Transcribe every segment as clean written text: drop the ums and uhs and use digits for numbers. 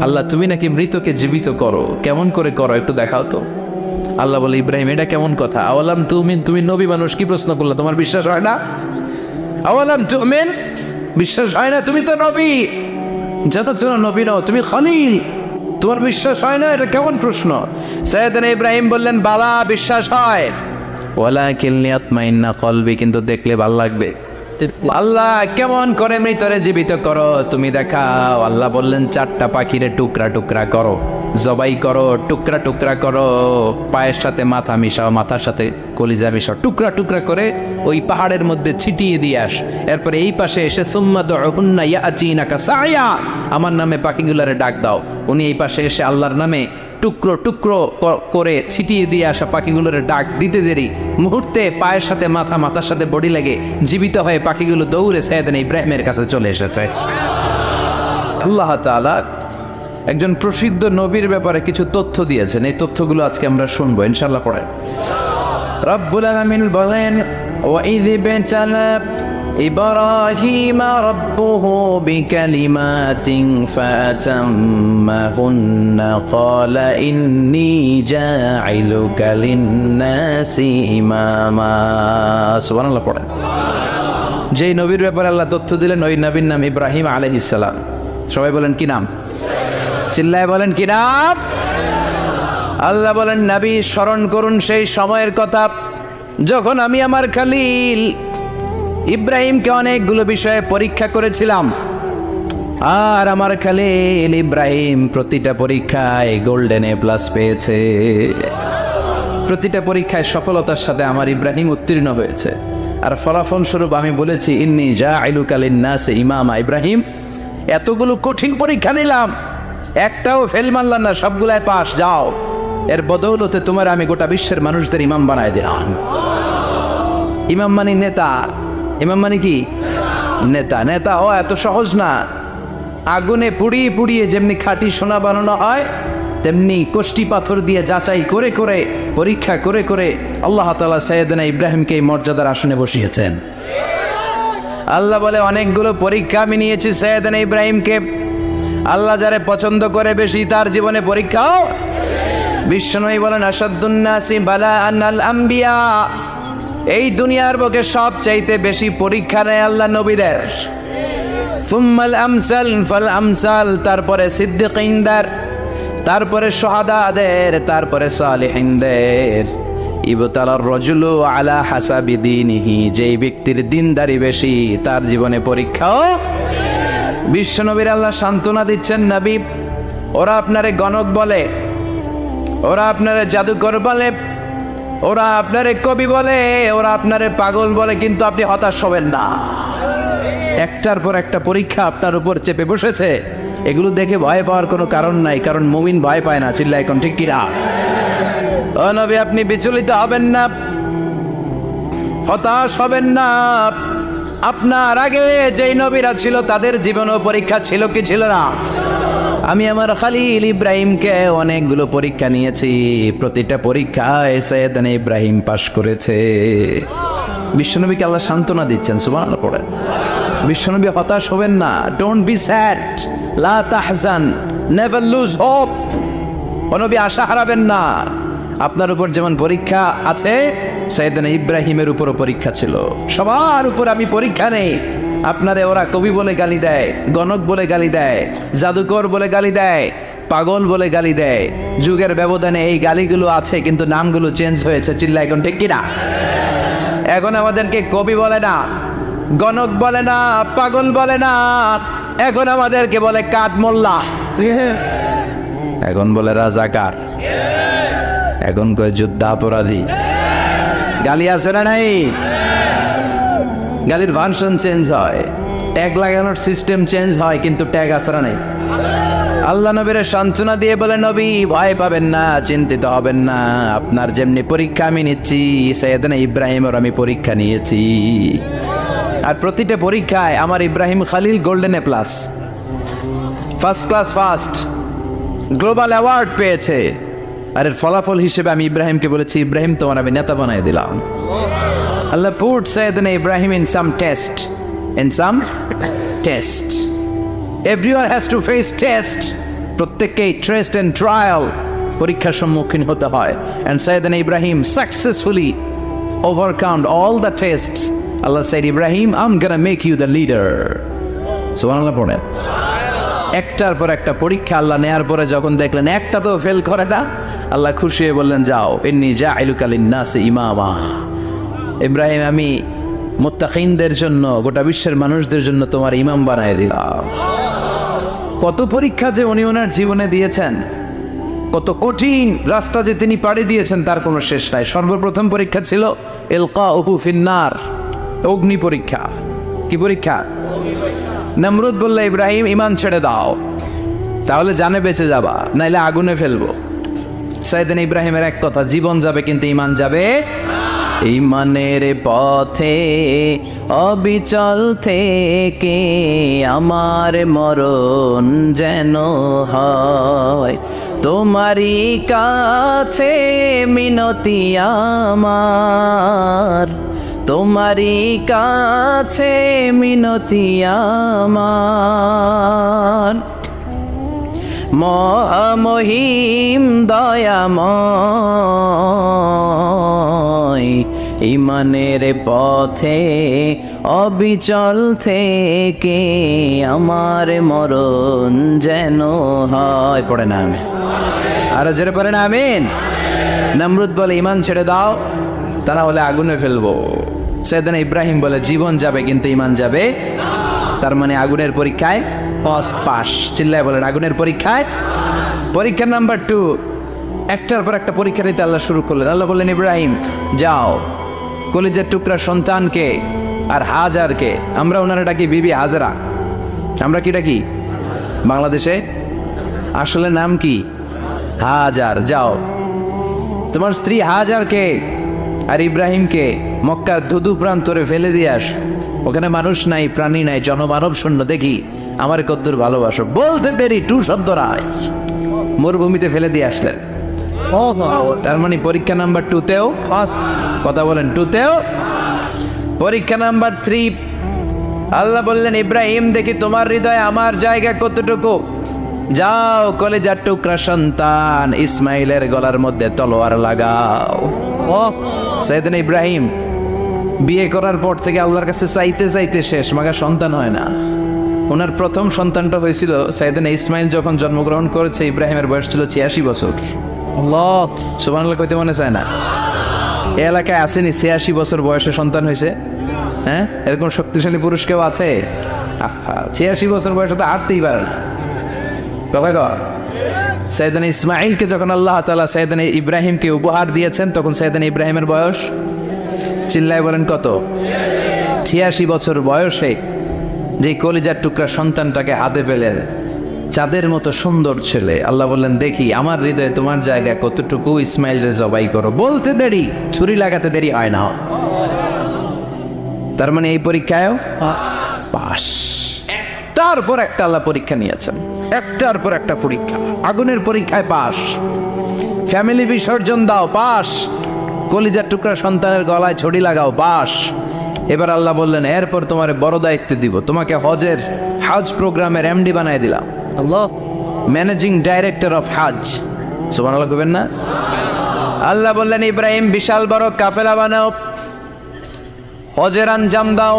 আল্লাহ তুমি নাকি মৃতকে জীবিত করো, কেমন করে করো একটু দেখাও তো। আল্লাহ বলে ইব্রাহিম এটা কেমন কথা, আওয়ালাম তুমিন, তুমি নবী মানুষ কি প্রশ্ন করলে, তোমার বিশ্বাস হয় না? আওয়ালাম তুমিন, বিশ্বাস হয় না? তুমি তো নবী, জানো নবী নও, তুমি খলিল, তোমার বিশ্বাস হয় না? এটা কেমন প্রশ্ন? সাইয়েদনা ইব্রাহিম বললেন বালা, বিশ্বাস হয়, ওয়ালাকিন লিয়াতমাইন্না কলবি, কিন্তু দেখলে ভালো লাগবে। আল্লাহ কেমন করে মৃতরে জীবিত করো তুমি দেখাও। আল্লাহ বললেন 4টা পাখিরে টুকরা টুকরা করো, জবাই করো, টুকরা টুকরা করো, পায়ের সাথে মাথা মিশাও, মাথার সাথে কলিজা মিশাও, টুকরা টুকরা করে ওই পাহাড়ের মধ্যে ছিটিয়ে দিয়ে আস। এরপরে এই পাশে এসে সুম্মা দুউহুন্না ইয়াতিনাকা সায়া, আমার নামে পাখিগুলারে ডাক দাও। উনি এই পাশে এসে আল্লাহর নামে টুকরো টুকরো করে ছিটিয়ে দিয়ে আসা পাখিগুলোর ডাক দিতে দেরি মুহূর্তে পায়ের সাথে মাথা, মাথার সাথে বডি লাগে জীবিত হয়ে পাখিগুলো দৌড়ে সাইয়েদনা ইব্রাহিমের কাছে চলে এসেছে। আল্লাহ তাআলা একজন প্রসিদ্ধ নবীর ব্যাপারে কিছু তথ্য দিয়েছেন, এই তথ্যগুলো আজকে আমরা শুনবো ইনশাআল্লাহ। পড়েন। রব্বুল আলামিন বলেন ওয়াইয ইবতালা إبراهيم ربه بكلمات فأتمهن قال إني جاعلك للناس إماما سبحان الله পড়েন। যেই নবীর ব্যাপারে আল্লাহ তথ্য দিলেন ওই নবীর নাম ইব্রাহিম আলাইহিস সালাম। সবাই বলেন কি নাম? চিল্লায় বলেন কি নাম? আল্লাহ বলেন নবী স্মরণ করুন সেই সময়ের কথা যখন আমি আমার খলিল ইব্রাহিমকে অনেকগুলো বিষয়ে পরীক্ষা করেছিলাম, আর আমার খলিল ইব্রাহিম প্রতিটা পরীক্ষায় গোল্ডেন এ প্লাস পেয়েছে। প্রতিটা পরীক্ষায় সফলতার সাথে আমার ইব্রাহিম উত্তীর্ণ হয়েছে। আর ফলাফল স্বরূপ আমি বলেছি ইন্নী জাইলুকা লিন্নাসি ইমামা। ইব্রাহিম এতগুলো কঠিন পরীক্ষা নিলাম, একটাও ফেল মানলাম না, সবগুলাই পাস, যাও। এর বদৌলতে তোমার আমি গোটা বিশ্বের মানুষদের ইমাম বানায় দিলাম। ইমাম মানে নেতা, ইমাম মানে কি? নেতা। নেতা ও এত সহজ না। আগুনে পুড়িয়ে পুড়িয়ে যেমনি খাঁটি সোনা বানানো হয়, তেমনি কষ্টি পাথর দিয়ে যাচাই করে করে পরীক্ষা করে করে আল্লাহ তাআলা সাইয়েদনা ইব্রাহিমকে এই মর্যাদার আসনে বসিয়েছেন। আল্লাহ বলে অনেকগুলো পরীক্ষা আমি নিয়েছি সাইয়েদনা ইব্রাহিমকে। আল্লাহ যারে পছন্দ করে বেশি তার জীবনে পরীক্ষাও। বিশ্বনবী বলেন আশাদ্দুন নাসি বালাআন আল আম্বিয়া, এই দুনিয়ার বুকে সবচাইতে বেশি পরীক্ষা নেয় আল্লাহ নবীদের। সুম্মাল আমসাল ফাল আমসাল, তারপরে সিদ্দিকিনদের, তারপরে শুহাদাদের, তারপরে সালিহিনদের। ইবতালার রাজুলু আলা হাসাবি দীনিহি, যেই ব্যক্তির দিনদারি বেশি তার জীবনে পরীক্ষাও। বিশ্বনবীর আল্লাহ সান্ত্বনা দিচ্ছেন নবী, ওরা আপনারে গণক বলে, ওরা আপনারে জাদুকর বলে, ওরা আপনারে কবি বলে, ওরা আপনারে পাগল বলে, কিন্তু আপনি হতাশ হবেন না। একটার পর একটা পরীক্ষা আপনার উপর চেপে বসেছে, এগুলো দেখে ভয় পাওয়ার কোনো কারণ নাই, কারণ মুমিন ভয় পায় না। চিল্লায় এখন ঠিক কিনা? ও নবী আপনি বিচলিত হবেন না, হতাশ হবেন না। আপনার আগে যেই নবীরা ছিল তাদের জীবনও পরীক্ষা ছিল কি ছিল না? আমি আমার খলিল ইব্রাহিমকে অনেকগুলো পরীক্ষা নিয়েছি, প্রতিটা পরীক্ষায় সাইয়েদনা ইব্রাহিম পাশ করেছে। বিশ্বনবীকে আল্লাহ সান্ত্বনা দিচ্ছেন। সুবহানাল্লাহ পড়ে। বিশ্বনবী হতাশ হবেন না, ডোন্ট বি স্যাড, লা তাহজান, নেভার লুজ হোপ। ও নবী আশা হারাবেন না। আপনার উপর যেমন পরীক্ষা আছে, সাইয়েদনা ইব্রাহিমের উপরও পরীক্ষা ছিল। সবার উপর আমি পরীক্ষা নেই। আপনারে ওরা কবি বলে গালি দেয়, গণক বলে গালি দেয়, জাদুকর বলে গালি দেয়, পাগল বলে গালি দেয়। যুগের ব্যবধানে এই গালিগুলো আছে, কিন্তু নামগুলো চেঞ্জ হয়েছে। চিল্লা এখন ঠিক কিনা? এখন আমাদেরকে কবি বলে না, গণক বলে না, পাগল বলে না, এখন আমাদেরকে বলে কাঠ মোল্লা, এখন বলে রাজাকার, এখন কয় যুদ্ধাপরাধী। গালি আছে না নাই? গালির ভার্সন চেঞ্জ হয়, ট্যাগ লাগানোর সিস্টেম চেঞ্জ হয়, কিন্তু ট্যাগ আসরা নেই। আল্লাহ নবীর সান্ত্বনা দিয়ে বলে নবী ভয় পাবেন না, চিন্তিত হবেন না। আপনার যেমনি পরীক্ষা আমি নিচ্ছি, সাইয়েদনা ইব্রাহিমের আমি পরীক্ষা নিয়েছি। আর প্রতিটা পরীক্ষায় আমার Ibrahim Khalil golden A plus, first class first, global award পেয়েছে। আর এর ফলাফল হিসেবে আমি ইব্রাহিমকে বলেছি ইব্রাহিম তোমার আমি নেতা বানাই দিলাম। Allah put Sayyidina Ibrahim in some test. In some test. Everyone has to face test. প্রত্যেককেই টেস্ট এন্ড ট্রায়াল, পরীক্ষার সম্মুখীন হতে হয়। And Syedna Ibrahim successfully overcome all the tests. Allah said, Ibrahim, I'm gonna make you the leader. সুবহানাল্লাহ পড়েন। একটার পর একটা পরীক্ষা আল্লাহ নেয়ার পরে যখন দেখলেন একটা তো ফেল করে না, আল্লাহ খুশি হয়ে বললেন, যাও, ইন্নী জাইলুকা লিন-নাসি ইমামা। ইব্রাহিম, আমি মুত্তাকিনদের জন্য, গোটা বিশ্বের মানুষদের জন্য তোমার ইমাম বানায় দিলাম। কত পরীক্ষা যে উনি ওনার জীবনে দিয়েছেন, কত কঠিন রাস্তা যে তিনি পাড়ি দিয়েছেন তার কোনো শেষ নাই। সর্বপ্রথম পরীক্ষা ছিল ইলকাউহু ফিন্নার, অগ্নি পরীক্ষা। কি পরীক্ষা? নমরুদ বলল, ইব্রাহিম ঈমান ছেড়ে দাও, তাহলে জানে বেঁচে যাবা, নাইলে আগুনে ফেলবো। সাইয়েদনা ইব্রাহিমের এক কথা, জীবন যাবে কিন্তু ঈমান যাবে। ঈমানের পথে অবিচল থেকে আমার মরণ যেন হয়, তোমারই কাছে মিনতি আমার, তোমারই কাছে মিনতি আমার। মহামহিম দয়াময়, ঈমানের পথে অবিচল থেকে আমার মরণ যেন হয়। পড়ে না আমিন? আরো জোরে পড়ে না আমিন? নমরুদ বলে, ঈমান ছেড়ে দাও, তা না হলে আগুনে ফেলবো। সাইয়েদনা ইব্রাহিম বলে, জীবন যাবে কিন্তু ঈমান যাবে। তার মানে আগুনের পরীক্ষায় পাস। চিল্লায় বলেন, আগুনের পরীক্ষায়। পরীক্ষা নাম্বার 2, একটার পর একটা পরীক্ষা নিতে আল্লাহ শুরু করলেন। আল্লাহ বললেন, ইব্রাহিম যাও, কলিজার টুকরা সন্তানকে আর হাজারকে, আমরা ওনারা ডাকি বিবি হাজরা, আমরা কি ডাকি বাংলাদেশে? আসলে নাম কি? হাজার। যাও, তোমার স্ত্রী হাজারকে আর ইব্রাহিমকে মক্কার ধুধু প্রান্তরে ফেলে দিয়ে আস। ওখানে মানুষ নাই, প্রাণী নাই, জনমানব শূন্য, দেখি আমার কদ্দুর ভালোবাসো। বলতে দেরি, টু শব্দ নাই, মরুভূমিতে ফেলে দিয়ে আসলেন। তার মানে পরীক্ষা নাম্বার 2তেও কথা বলেন, 2তেও। পরীক্ষা নাম্বার 3, আল্লাহ বললেন, ইব্রাহিম দেখি তোমার হৃদয়ে আমার জায়গা কতটুকু। যাও, কলিজার টুকরা সন্তান ইসমাইলের গলার মধ্যে তলোয়ার লাগাও। সাইয়েদনা ইব্রাহিম বিয়ে করার পর থেকে আল্লাহর কাছে চাইতে চাইতে শেষ, মাগা সন্তান হয় না। ওনার প্রথম সন্তানটা হয়েছিল সাইয়েদনা ইসমাইল যখন জন্মগ্রহণ করেছে, ইব্রাহিমের বয়স ছিল 86 বছর। আল্লাহ, সুবহানাল্লাহ কইতে মনে চায় না? এই এলাকায় আসেনি 86 বছর বয়সে সন্তান হয়েছে? হ্যাঁ, এরকম শক্তিশালী পুরুষ কেউ আছে? 86 বছর বয়সে তো হাঁটতেই পারে না। কথা কয়, সাইয়েদনা ইসমাইলকে যখন আল্লাহ তাআলা সাইয়েদনা ইব্রাহিমকে উপহার দিয়েছেন, তখন সাইয়েদনা ইব্রাহিমের বয়স, চিল্লায় বলেন কত? 86 বছর বয়সে যে কলিজার টুকরা সন্তানটাকে হাতে পেলেন, চাঁদের মতো সুন্দর ছেলে। আল্লাহ বললেন, দেখি আমার হৃদয়ে তোমার জায়গা কতটুকু, ইসমাইলরে জবাই করো। বলতে দেরি, ছুরি লাগাতে দেরি হয় না। তার মানে এই পরীক্ষায়ও পাস। একটার পর একটা আল্লাহ পরীক্ষা নিয়েছেন, একটার পর একটা পরীক্ষা। আগুনের পরীক্ষায় পাস, ফ্যামিলি বিসর্জন দাও, পাস। কলিজার টুকরা সন্তানের গলায় ছড়ি লাগাও, পাস। এবার আল্লাহ বললেন, এরপর তোমার বড় দায়িত্ব দিব, তোমাকে হজ প্রোগ্রামের এমডি বানায় দিলাম। আল্লাহ, ম্যানেজিং ডাইরেক্টর অফ হজ। সুবহানাল্লাহ কইবেন না? আল্লাহ বললেন, ইব্রাহিম বিশাল বড় কাফেলা বানাও, হজের আঞ্জাম দাও।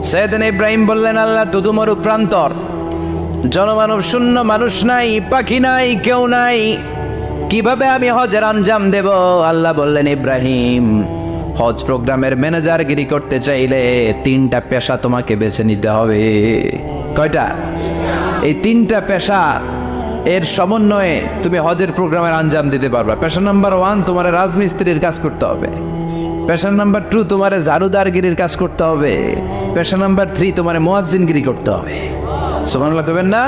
সাইয়েদনা ইব্রাহিম বললেন, আল্লাহ দুদুমরু প্রান্তর, জনমানব শূন্য, মানুষ নাই, পাখি নাই, কেউ নাই, কিভাবে আমি হজের আঞ্জাম দেব? আল্লাহ বললেন, ইব্রাহিম হজ প্রোগ্রামের ম্যানেজারগিরি করতে চাইলে 3টা পেশা তোমাকে বেছে নিতে হবে। কয়টা? এই 3টা পেশা এর সমন্বয়ে তুমি হজের প্রোগ্রামের আঞ্জাম দিতে পারবা। পেশা নাম্বার 1, তোমার রাজমিস্ত্রির কাজ করতে হবে। পেশা নাম্বার 2, তোমার ঝাড়ুদারগিরির কাজ করতে হবে। পেশা নাম্বার 3, তোমার মুয়াজ্জিনগিরি করতে হবে। সুবহানাল্লাহ কইবেন না?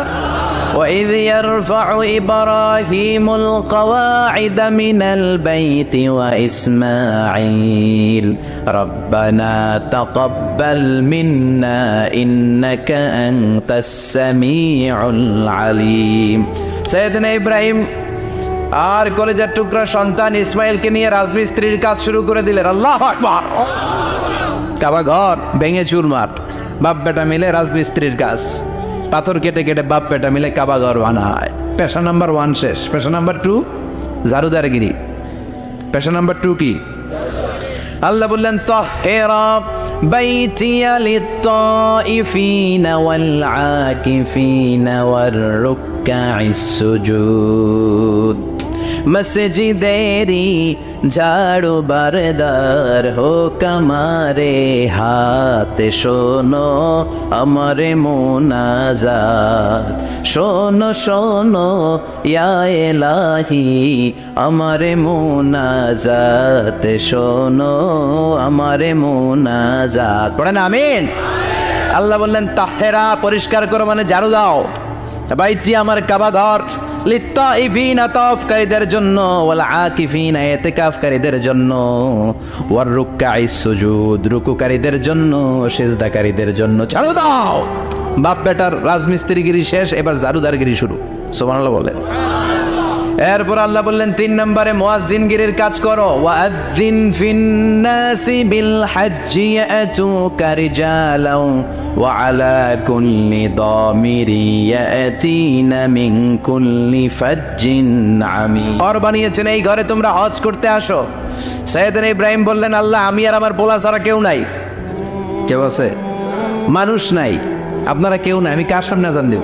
وَإِذْ يَرْفَعُ إِبْرَاهِيمُ الْقَوَاعِدَ مِنَ الْبَيْتِ وَإِسْمَاعِيلُ رَبَّنَا تَقَبَّلْ مِنَّا إِنَّكَ أَنْتَ السَّمِيعُ الْعَلِيمُ। সাইয়েদনা ইব্রাহিম আর কলেজার টুকরা সন্তান ইসমাইলকে নিয়ে রাজমিস্ত্রির কাজ শুরু করে দিলেন। আল্লাহু আকবার। কাবা ঘর ভেঙে চুরমার, বাপ বেটা মিলে রাজমিস্ত্রির কাজ। পাথর কেটে কেটে বাপ বেটা মিলে কাবা ঘর বানায়। পেশা নাম্বার 1 শেষ। পেশা নাম্বার 2 ঝাড়ুদারগিরি। পেশা নাম্বার 2 কি? আল্লাহ বললেন তাহহিরা বাইতিয়া লিত-তাইফিনা ওয়াল আকিফিনা ওয়ার রুকআইস সুজুদ। মসজিদেরি ঝাড়ু বারদার হোক আমারে হাত, শোনো আমারে মুনাজাত। শোনো শোনো ইয়া ইলাহি আমারে মুনাজাত, শোনো আমারে মুনাজাত। পড়েন আমিন। আল্লাহ বললেন তাহহিরা পরিষ্কার করো মানে ঝাড়ু দাও, বাইতি আমার কাবা ঘর, লিত-তাইফিনা তাওয়াফকারীদের জন্য, ওয়াল আকিফিনা ইতিকাফকারীদের জন্য, ওয়ার রুকআইস সুজুদ রুকুকারীদের জন্য, সিজদাকারীদের জন্য। ঝাড়ু দাও। বাপ বেটার রাজমিস্ত্রিগিরি শেষ, এবার ঝাড়ুদারগিরি শুরু। সুবহানাল্লাহ বলেন। এরপর আল্লাহ বললেন 3 নম্বরে মুয়াজ্জিনগিরির কাজ করো। ওয়াজ্জিন ফিন-নাসি বিল হজ্জি ইয়াতুকা রিজালাও ওয়া আলা কুল্লি দামিরি ইয়াতিনা মিন কুল্লি ফাজ্জিন আমিক। ঘর বানিয়েছেন, এই ঘরে তোমরা হজ করতে আসো। সাইয়েদনা ইব্রাহিম বললেন আল্লাহ আমি আর আমার পোলা ছাড়া কেউ নাই। কেউ আছে? মানুষ নাই, আপনারা কেউ নাই, আমি কার সামনে আযান দেব?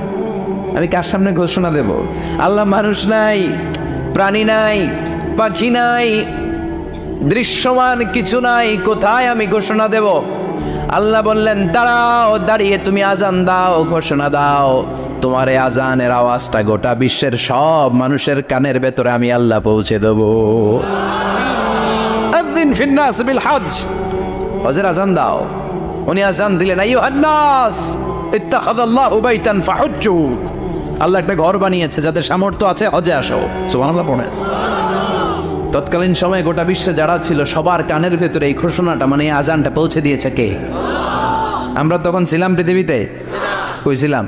আমি কার সামনে ঘোষণা দেব? আল্লাহ মানুষ নাই, প্রাণী নাই, পাখি নাই, দৃশ্যমান কিছু নাই, কোথায় আমি ঘোষণা দেব? আল্লাহ বললেন দাঁড়াও, দাঁড়িয়ে তুমি আজান দাও, ঘোষণা দাও। তোমার এই আজানের আওয়াজটা গোটা বিশ্বের সব মানুষের কানের ভেতরে আমি আল্লাহ পৌঁছে দেব। আযিন ফিন-নাস বিল হজ, হজের আজান দাও। উনি আজান দিলেন আইয়ুহান নাস ইত্তাখাযাল্লাহু বাইতান ফাহুজ্জু। আল্লাহ একটা ঘর বানিয়েছে, যাদের সামর্থ্য আছে হজে আসো। সুবহানাল্লাহ পড়েন। তৎকালীন সময়ে গোটা বিশ্বে যারা ছিল সবার কানের ভেতরে এই ঘোষণাটা মানে এই আজানটা পৌঁছে দিয়েছে কে? আমরা তখন ছিলাম পৃথিবীতে? কই ছিলাম?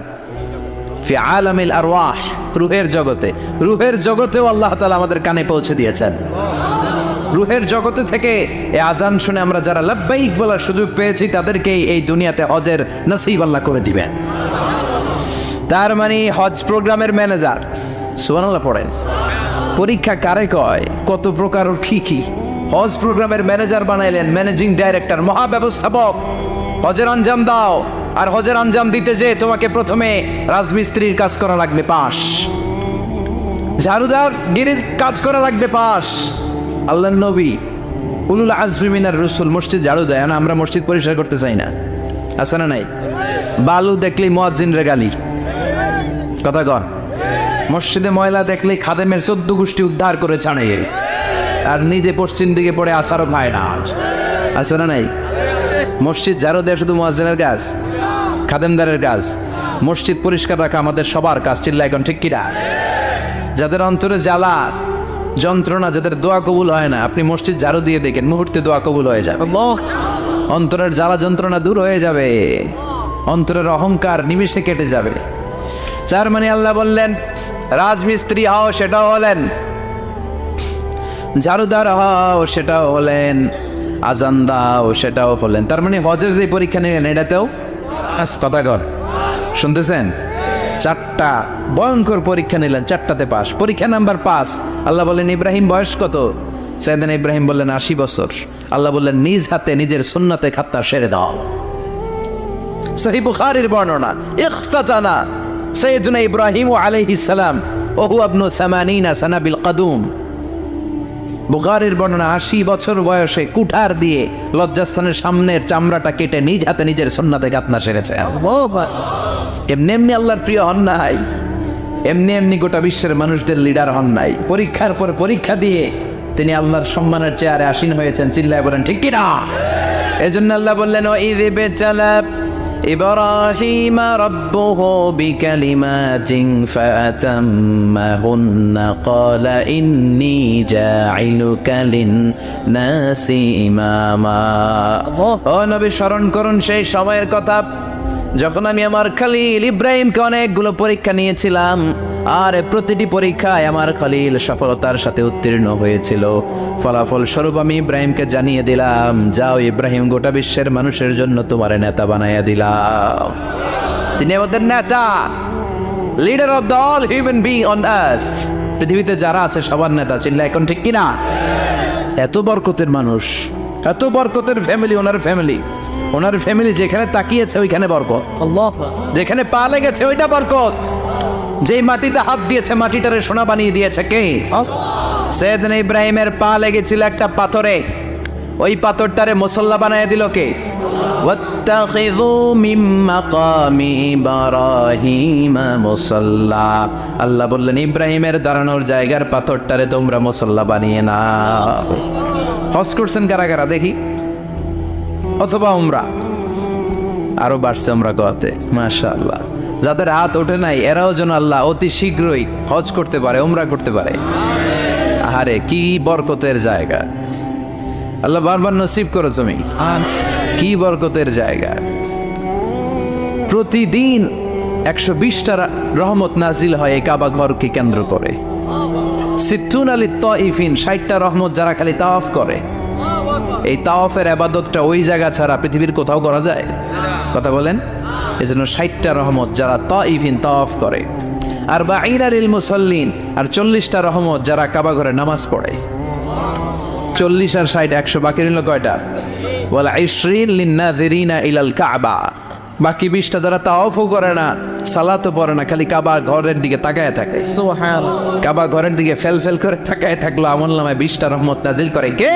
ফি আলামিল আরওয়াহ, রূহের জগতে। রূহের জগতেও আল্লাহ তাআলা আমাদের কানে পৌঁছে দিয়েছেন। রূহের জগতে থেকে এই আজান শুনে আমরা যারা লাব্বাইক বলার সুযোগ পেয়েছি তাদেরকে এই দুনিয়াতে হজের নসিব আল্লাহ করে দিবেন। তার মানে হজ প্রোগ্রামের ম্যানেজার। সুবহানাল্লাহ পড়েন। পরীক্ষা কারে কয়? কত প্রকার কি কি। হজ প্রোগ্রামের ম্যানেজার বানাইলেন, ম্যানেজিং ডাইরেক্টর, মহাব্যবস্থাপক। হজের আঞ্জাম দাও, আর হজের আঞ্জাম দিতে যে তোমাকে প্রথমে রাজমিস্ত্রির কাজ করা লাগবে পাস, ঝাড়ুদার গিরির কাজ করা লাগবে পাস। আল্লাহর নবী উলুল আজমি মিনার রাসূল মসজিদ ঝাড়ু দেয় না, আমরা মসজিদ পরিষ্কার করতে চাই না। আছে না নাই? বালু দেখলেই মুয়াজ্জিনরে গালি, কথা কন। মসজিদে ময়লা দেখলেই খাদেমের 14 গোষ্ঠী উদ্ধার করে ছাড়ে, আর নিজে পশ্চিম দিকে পড়ে আসারও খায় না। আছে না নাই? মসজিদ ঝাড়ু দেয় শুধু মুয়াজ্জিনের কাজ, খাদেমদারের কাজ। মসজিদ পরিষ্কার রাখা আমাদের সবার কাজ। চিল্লা এখন ঠিক কিনা? যাদের অন্তরে জ্বালা যন্ত্রণা, যাদের দোয়া কবুল হয় না, আপনি মসজিদ ঝাড়ু দিয়ে দেখেন মুহূর্তে দোয়া কবুল হয়ে যাবে। অন্তরের জ্বালা যন্ত্রণা দূর হয়ে যাবে, অন্তরের অহংকার নিমিষে কেটে যাবে। তার মানে আল্লাহ বললেন রাজমিস্ত্রি হও, সেটাও হলেন। ঝাড়ুদার হও, সেটাও হলেন। আজান দাও, সেটাও হলেন। তার মানে হজের যে পরীক্ষা নিলেন এটাতেও কথা কর, শুনতেছেন? 4টা ভয়ঙ্কর পরীক্ষা নিলেন, 4টাতে পাস। পরীক্ষা নাম্বার 5। আল্লাহ বললেন ইব্রাহিম বয়স কত? সাইয়েদনা ইব্রাহিম বললেন 80 বছর। আল্লাহ বললেন নিজ হাতে নিজের সুন্নতে খাত্তা সেরে দাও। সহিহ বুখারীর বর্ণনা, ইখতাতানা সাইয়েদনা ইব্রাহিম আলাইহিস সালাম ওয়া হুয়া ইবনু 80 সানা বিল কদুম। বুখারীর বর্ণনা 80 বছর বয়সে কুঠার দিয়ে লজ্জাস্থানের সামনের চামড়াটা কেটে নিজ হাতে নিজের সুন্নতে খাত্তা সেরেছে। এমনি এমনি আল্লাহর প্রিয় হন নাই, এমনি এমনি গোটা বিশ্বের মানুষদের লিডার হন নাই। পরীক্ষার পর পরীক্ষা দিয়ে তিনি আল্লাহর সম্মানের চেয়ারে আসীন হয়েছেন। চিল্লায় বলেন ঠিক কিনা? এজন্য আল্লাহ বললেন ওয়াইয ইবতালা ইব্রাহিম রাব্বুহু বিকালিমাতিন ফাআতাম্মাহুন্না ক্বালা ইন্নী জাঈলুকা লিন-নাসি ইমামা। ও নবী স্মরণ করুন সেই সময়ের কথা যখন আমি আমার খলিল ইব্রাহিমকে অনেকগুলো পরীক্ষা নিয়েছিলাম, আর প্রতিটি পরীক্ষায় আমার খলিল সফলতার সাথে উত্তীর্ণ হয়েছিল। ফলাফল স্বরূপ আমি ইব্রাহিমকে জানিয়ে দিলাম, যাও ইব্রাহিম, গোটা বিশ্বের মানুষের জন্য তোমার নেতা বানাইয়া দিলাম। তিনি আমাদের নেতা, leader of the all human being on earth. পৃথিবীতে যারা আছে সবার নেতা, চিল্লা এখন ঠিক কিনা? এত বরকতের মানুষ, এত বরকতের ফ্যামিলি, ওনার ফ্যামিলি যেখানে তাকিয়েছে ওইখানে বরকত, যেখানে পা লেগেছে ওইটা বরকত। যেই মাটিতে হাত দিয়েছে মাটিটারে সোনা বানিয়ে দিয়েছে কে? সৈয়দনা ইব্রাহিমের পা লেগেছিল একটা পাথরে, ওই পাথরটারে মুসল্লা বানায় দিল কে? ওয়াত্তাখিযু মিন মাকামি ইব্রাহিম মুসাল্লা। আল্লাহ বললেন ইব্রাহিমের দাঁড়ানোর জায়গার পাথরটারে তোমরা মুসল্লা বানিয়ে নাও। হজ করছেন কারা কারা দেখি, অথবা উমরা? আরো বাড়ছে উমরা করতে, মাশাআল্লাহ। যাদের হাত ওঠে নাই এরাও যেন আল্লাহ অতি শীঘ্রই হজ করতে পারে, উমরা করতে পারে। আহারে কি বরকতের জায়গা, আল্লাহ বারবার নসিব করো তুমি। কি বরকতের জায়গা, প্রতিদিন 120টা রহমত নাজিল হয় এই কাবা ঘরকে কেন্দ্র করে। সিত্তুন আলী তাইফিন, 60টা রহমত যারা খালি তাওয়াফ করে। এই তাওয়াফের ইবাদতটা ওই জায়গা ছাড়া পৃথিবীর কোথাও করা যায়? কথা বলেন। এজন্য 60টা রহমত যারা তাইফিন তাওয়াফ করে, আর বাঈনা লিল মুসাল্লিন, আর 40টা রহমত যারা কাবা ঘরে নামাজ পড়ে। 40 আর 60 100, বাকি রইল কয়টা? ওয়াল 20 লিন-নাযিরিনা ইলাল কাবা। বাকি 20টা যারা তাওয়াফও করে না, সালাতও পড়ে না, খালি কাবা ঘরের দিকে তাকায় থাকে। সুবহানাল্লাহ। কাবা ঘরের দিকে ফেল করে তাকায় থাকলো, আমলনামায় 20টা রহমত নাজিল করে কে?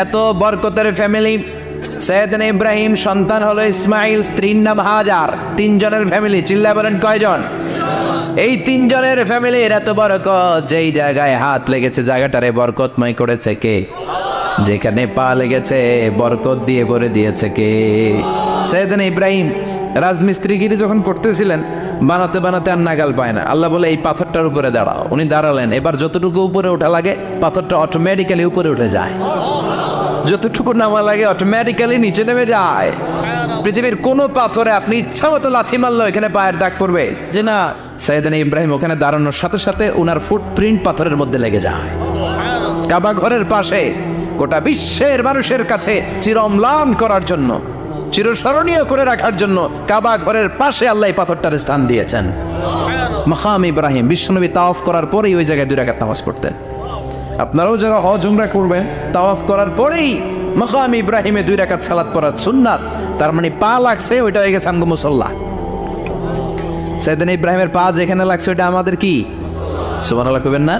এত বরকতের ফ্যামিলি। সৈয়দনা ইব্রাহিম সন্তান হলো ইসমাইল, স্ত্রীর নাম হাজার। 3 জনের ফ্যামিলি, চিল্লা বলেন কয়জন? এই 3 জনের ফ্যামিলির এত বরকত, যেই জায়গায় হাত লেগেছে জায়গাটারে বরকতময় করেছে কে? যেখানে পা লেগেছে বরকত দিয়ে ভরে দিয়েছে কে? সৈয়দনা ইব্রাহিম রাজমিস্ত্রিগিরি যখন করতেছিলেন, বানাতে বানাতে আর নাগাল পায় না। আল্লাহ বলে এই পাথরটার উপরে দাঁড়াও। উনি দাঁড়ালেন, এবার যতটুকু উপরে ওঠা লাগে পাথরটা অটোমেটিক্যালি উপরে উঠে যায়, যতটুকু নামা লাগে অটোমেটিক্যালি নিচে নেমে যায়। পৃথিবীর কোন পাথরে আপনি ইচ্ছা মতো লাথি মারলো এখানে পায়ের দাগ পড়বে যে না? সৈয়দনা ইব্রাহিম ওখানে দাঁড়ানোর সাথে সাথে ওনার ফুটপ্রিন্ট পাথরের মধ্যে লেগে যায়। কাবা ঘরের পাশে গোটা বিশ্বের মানুষের কাছে চিরম্লান করার জন্য, চিরস্মরণীয় করে রাখার জন্য কাবা ঘরের পাশে আল্লাহ পাথরটার স্থান দিয়েছেন। মাকাম ইব্রাহিম, বিশ্বনবী তাওয়াফ করার পরেই ওই জায়গায় 2 রাকাত নামাজ পড়তেন। আপনারাও যারা হজ উমরা করবেন, তাওয়াফ করার পরেই মাকাম ইব্রাহিমে 2 রাকাত সালাত পড়ার সুন্নাত। তার মানে পা লাগছে, ওইটা হয়ে গেছে আমগো মুসাল্লা। সৈয়দনা ইব্রাহিমের পা যেখানে লাগছে ওটা আমাদের কি? সুবহানাল্লাহ কইবেন না?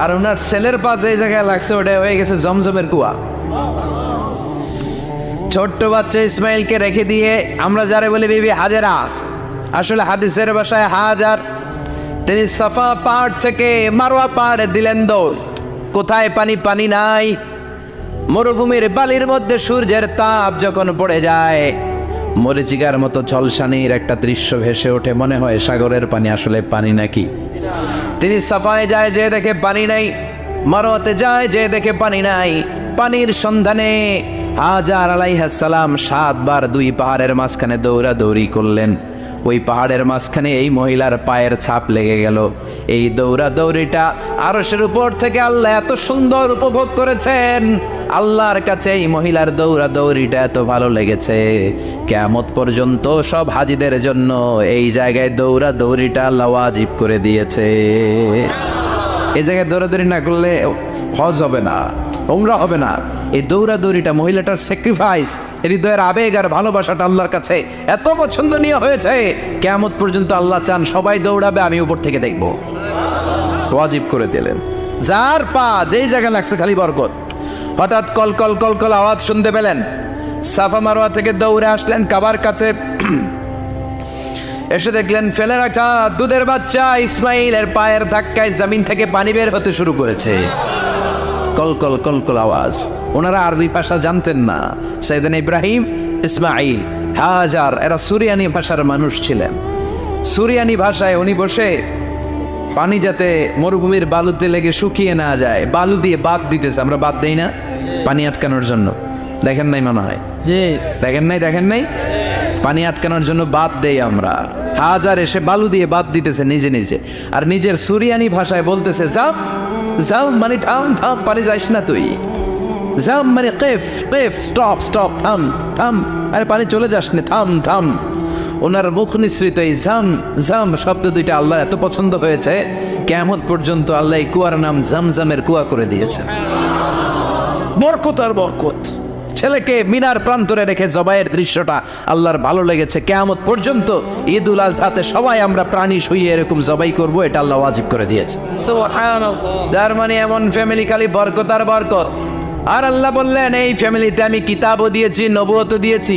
আর ওনার ছেলের পা যে জায়গায় লাগছে ওটা হয়ে গেছে জমজমের কুয়া। ছোট্ট বাচ্চা ইসমাইলকে রেখে দিয়ে আমরা যারা বলি বিবি হাজেরা, আসলে হাদিসের ভাষায় হাজার, তিনি সাফা পাহাড় থেকে মারওয়া পাহাড়ে দিলেন দৌড়। কোথায় পানি? পানি নাই। মরুভূমির বালির মধ্যে সূর্যের তাপ যখন পড়ে যায়, মরিচিকার মতো ঝলসানির একটা দৃশ্য ভেসে ওঠে, মনে হয় সাগরের পানি, আসলে পানি নাকি? তিনি সাফায় যায়, যে দেখে পানি নাই। মারওয়াতে যায়, যে দেখে পানি নাই। পানির সন্ধানে হাজার আলাইহিস সালাম 7 বার 2 পাহাড়ের মাঝখানে দৌড়াদৌড়ি করলেন। ওই পাহাড়ের মাঝখানে এই মহিলার পায়ের ছাপ লেগে গেল। এই দৌড়াদৌড়িটা আরশের উপর থেকে আল্লাহ এত সুন্দর উপভোগ করেছেন। আল্লাহর কাছে এই মহিলার দৌড়াদৌড়িটা এত ভালো লেগেছে, কিয়ামত পর্যন্ত সব হাজিদের জন্য এই জায়গায় দৌড়াদৌড়িটা আল্লাহ ওয়াজিব করে দিয়েছে। এই জায়গায় দৌড়াদৌড়ি না করলে হজ হবে না, উমরা হবে না। এই দৌড়াদৌড়িটা, মহিলাটার স্যাক্রিফাইস, হৃদয়ের আবেগ আর ভালোবাসাটা আল্লাহর কাছে এত পছন্দনীয় হয়েছে, কিয়ামত পর্যন্ত আল্লাহ চান সবাই দৌড়াবে, আমি উপর থেকে দেখব। ওয়াজিব করে দিলেন। যার পা যেই জায়গায় লাগছে খালি বরকত। হঠাৎ কল কল কল কল আওয়াজ শুনতে পেলেন। সাফা মারওয়া থেকে দৌড়ে আসলেন কাবার কাছে। এসে দেখলেন ফেলে রাখা দুধের বাচ্চা ইসমাইলের পায়ের ধাক্কায় জমিন থেকে পানি বের হতে শুরু করেছে। কলকল কলকল আওয়াজ। ওনারা আরবি ভাষা জানতেন না। সৈয়দনা ইব্রাহিম, ইসমাইল, হাজার এরা সুরিয়ানি ভাষার মানুষ ছিলেন। সুরিয়ানি ভাষায় উনি বসে পানি যাতে মরুভূমির বালুতে লেগে শুকিয়ে না যায়, বালু দিয়ে বাঁধ দিতেছে। আমরা বাঁধ দেই না পানি আটকানোর জন্য? দেখেন নাই মনে হয়? দেখেন নাই? পানি আটকানোর জন্য বাঁধ দেই আমরা। হাজার এসে বালু দিয়ে বাঁধ দিতেছে নিজে নিজে, আর নিজের সুরিয়ানি ভাষায় বলতেছে যাও যাও, মানে থাম থাম, পানি যাইস না তুই। যাও মানে কেফ কেফ, স্টপ স্টপ, থাম থাম, আরে পানি চলে যাস না, থাম থাম। ওনার মুখ নিঃসৃত এই জাম জাম শব্দ দুইটা আল্লাহ এত পছন্দ হয়েছে, কিয়ামত পর্যন্ত আল্লাহ এই কুয়ার নাম জামজামের কুয়া করে দিয়েছে। বরকত আর বরকত। ছেলেকে মিনার প্রান্তরে রেখে জবাইয়ের দৃশ্যটা আল্লাহর ভালো লেগেছে। কিয়ামত পর্যন্ত ঈদুল আজহাতে সবাই আমরা প্রাণী শুইয়ে এরকম জবাই করব, এটা আল্লাহ ওয়াজিব করে দিয়েছে। যার মানে এমন ফ্যামিলি খালি বরকত আর বরকত। আর আল্লাহ বললেন এই ফ্যামিলিতে আমি কিতাবও দিয়েছি, নবুয়তও দিয়েছি।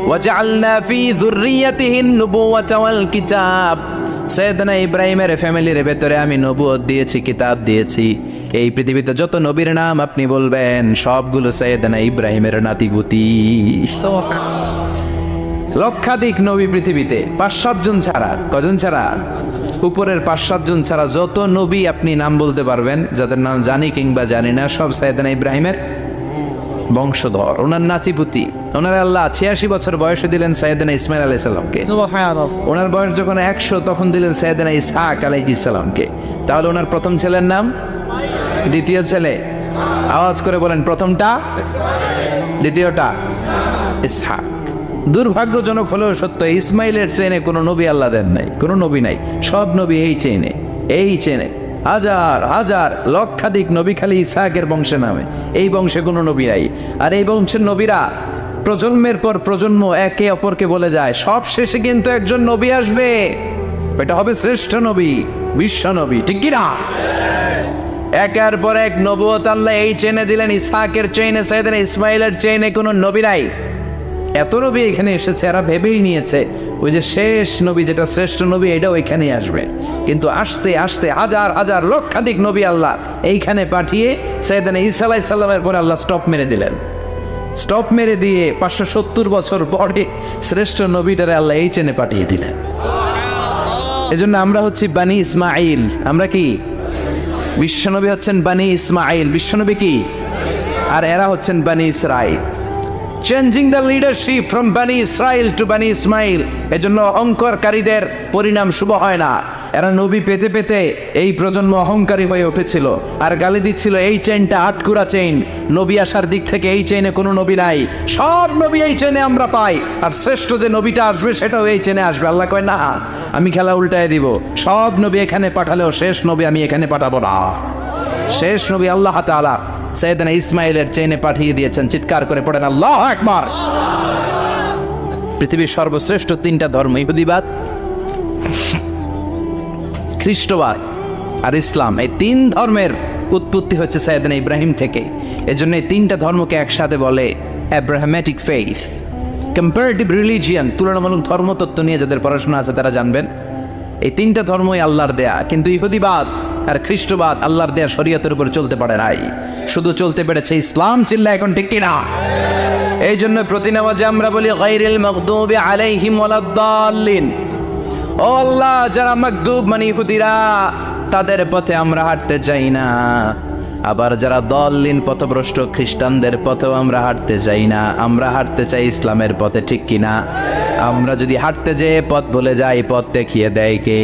ওয়াজআলনা ফি যুররিয়াতিহিন নুবুওয়াতা ওয়াল কিতাব। সাইয়েদনা ইব্রাহিমের ফ্যামিলির ভেতরে আমি নবুয়ত দিয়েছি, কিতাব দিয়েছি। এই পৃথিবীতে যত নবীর নাম আপনি বলবেন সবগুলো সাইয়েদনা ইব্রাহিমের নাতিপুতি। লক্ষাধিক নবী পৃথিবীতে, 5-7 জন ছাড়া। কজন ছাড়া? উপরের 5-7 জন ছাড়া যত নবী আপনি নাম বলতে পারবেন, যাদের নাম জানি কিংবা জানি না, সব সাইয়েদনা ইব্রাহিমের বংশধর, ওনার নাতিপুতি। ওনার আল্লাহ 86 বছর বয়সে দিলেন সাইয়েদনা ইসমাইল আলাইহিস সালামকে। ওনার বয়স যখন 100 তখন দিলেন সাইয়েদনা ইসহাক আলাইহিস সালামকে। তাহলে ওনার প্রথম ছেলের নাম, দ্বিতীয় ছেলে আওয়াজ করে বলেন, প্রথমটা, দ্বিতীয়টা ইসহাক। দুর্ভাগ্যজনক হলেও সত্য, ইসমাইলের চেনে কোনো নবী আল্লাহ দেন নাই, কোনো নবী নাই। সব নবী এই চেনে হাজার হাজার লক্ষাধিক নবী খালি ইসহাকের বংশে নামে। এই বংশে কোনো নবী নাই। আর এই বংশের নবীরা প্রজন্মের পর প্রজন্ম একে অপরকে বলে যায়, সব শেষে কিন্তু একজন নবী আসবে, এটা হবে শ্রেষ্ঠ নবী, বিশ্ব নবী, ঠিক কি না? একের পর এক নবুয়ত আল্লাহ এই চেনে দিলেন। ইসহাকের চেইনে, সাইয়েদনা ইসমাইলের চেইনে কোনো নবী নাই। এত নবী এখানে এসেছে, এরা ভেবেই নিয়েছে ওই যে শেষ নবী যেটা শ্রেষ্ঠ নবী এটাও এখানেই আসবে। কিন্তু আস্তে আস্তে হাজার হাজার লক্ষাধিক নবী আল্লাহ এইখানে পাঠিয়ে সাইয়েদনা ঈসা আলাইহিস সালামের পরে আল্লাহ স্টপ মেরে দিলেন। স্টপ মেরে দিয়ে 570 বছর পরে শ্রেষ্ঠ নবীটারে আল্লাহ এই চেনে পাঠিয়ে দিলেন। এজন্য আমরা হচ্ছি বানি ইসমাইল। আমরা কি? বিশ্বনবী হচ্ছেন বানি ইসমাইল, বিশ্বনবী কি? আর এরা হচ্ছেন বানি Israil. Changing the leadership from বানি ইসরাইল টু বানি ইসমাইল। এজন্য অহংকারীদের পরিণাম শুভ হয় না। এরা নবী পেতে পেতে এই প্রজন্ম অহংকারী হয়ে উঠেছিল আর গালি দিচ্ছিল এই চেইনটা আটকুরা চেইন, নবী আসার দিক থেকে এই চেইনে কোনো নবী নাই, সব নবী এই চেইনে আমরা পাই, আর শ্রেষ্ঠ যে নবীটা আসবে সেটাও এই চেইনে আসবে। আল্লাহ কয় না, আমি খেলা উল্টায় দিব, সব নবী এখানে পাঠালেও শেষ নবী আমি এখানে পাঠাবো না। শেষ নবী আল্লাহ তাআলা সাইয়েদনা ইসমাইলের চেইনে পাঠিয়ে দিয়েছেন। চিৎকার করে পড়েন আল্লাহু আকবার। পৃথিবীর সর্বশ্রেষ্ঠ 3টা ধর্ম, ইহুদিবাদ, খ্রিস্টবাদ আর ইসলাম, এই 3 ধর্মের উৎপত্তি হচ্ছে সাইয়েদনা ইব্রাহিম থেকে। এজন্য এই 3টা ধর্মকে একসাথে বলে অ্যাব্রাহামেটিক ফেইথ। কম্পারেটিভ রিলিজিয়ান, তুলনামূলক ধর্মতত্ত্ব নিয়ে যাদের পড়াশোনা আছে তারা জানবেন এই 3টা ধর্মই আল্লাহর দেয়া। কিন্তু ইহুদিবাদ আর খ্রিস্টবাদ আল্লাহর দেয়া শরীয়তের উপর চলতে পারে নাই, শুধু চলতে পেরেছে ইসলাম। চিল্লা এখন ঠিক কিনা? এই জন্য প্রতি নামাজে আমরা বলি গায়রিল মাগদুবি আলাইহিম ওয়ালাদ-দাল্লিন। ও আল্লাহ, যারা মাগদুব মানে ইহুদিরা, তাদের পথে আমরা হাঁটতে চাই না। আবার যারা দল্লিন পথভ্রষ্ট খ্রিস্টানদের পথেও আমরা হাঁটতে চাই না। আমরা হাঁটতে চাই ইসলামের পথে, ঠিক কিনা? আমরা যদি হাঁটতে যেয়ে পথ ভুলে যাই, পথ দেখিয়ে দেয় কে?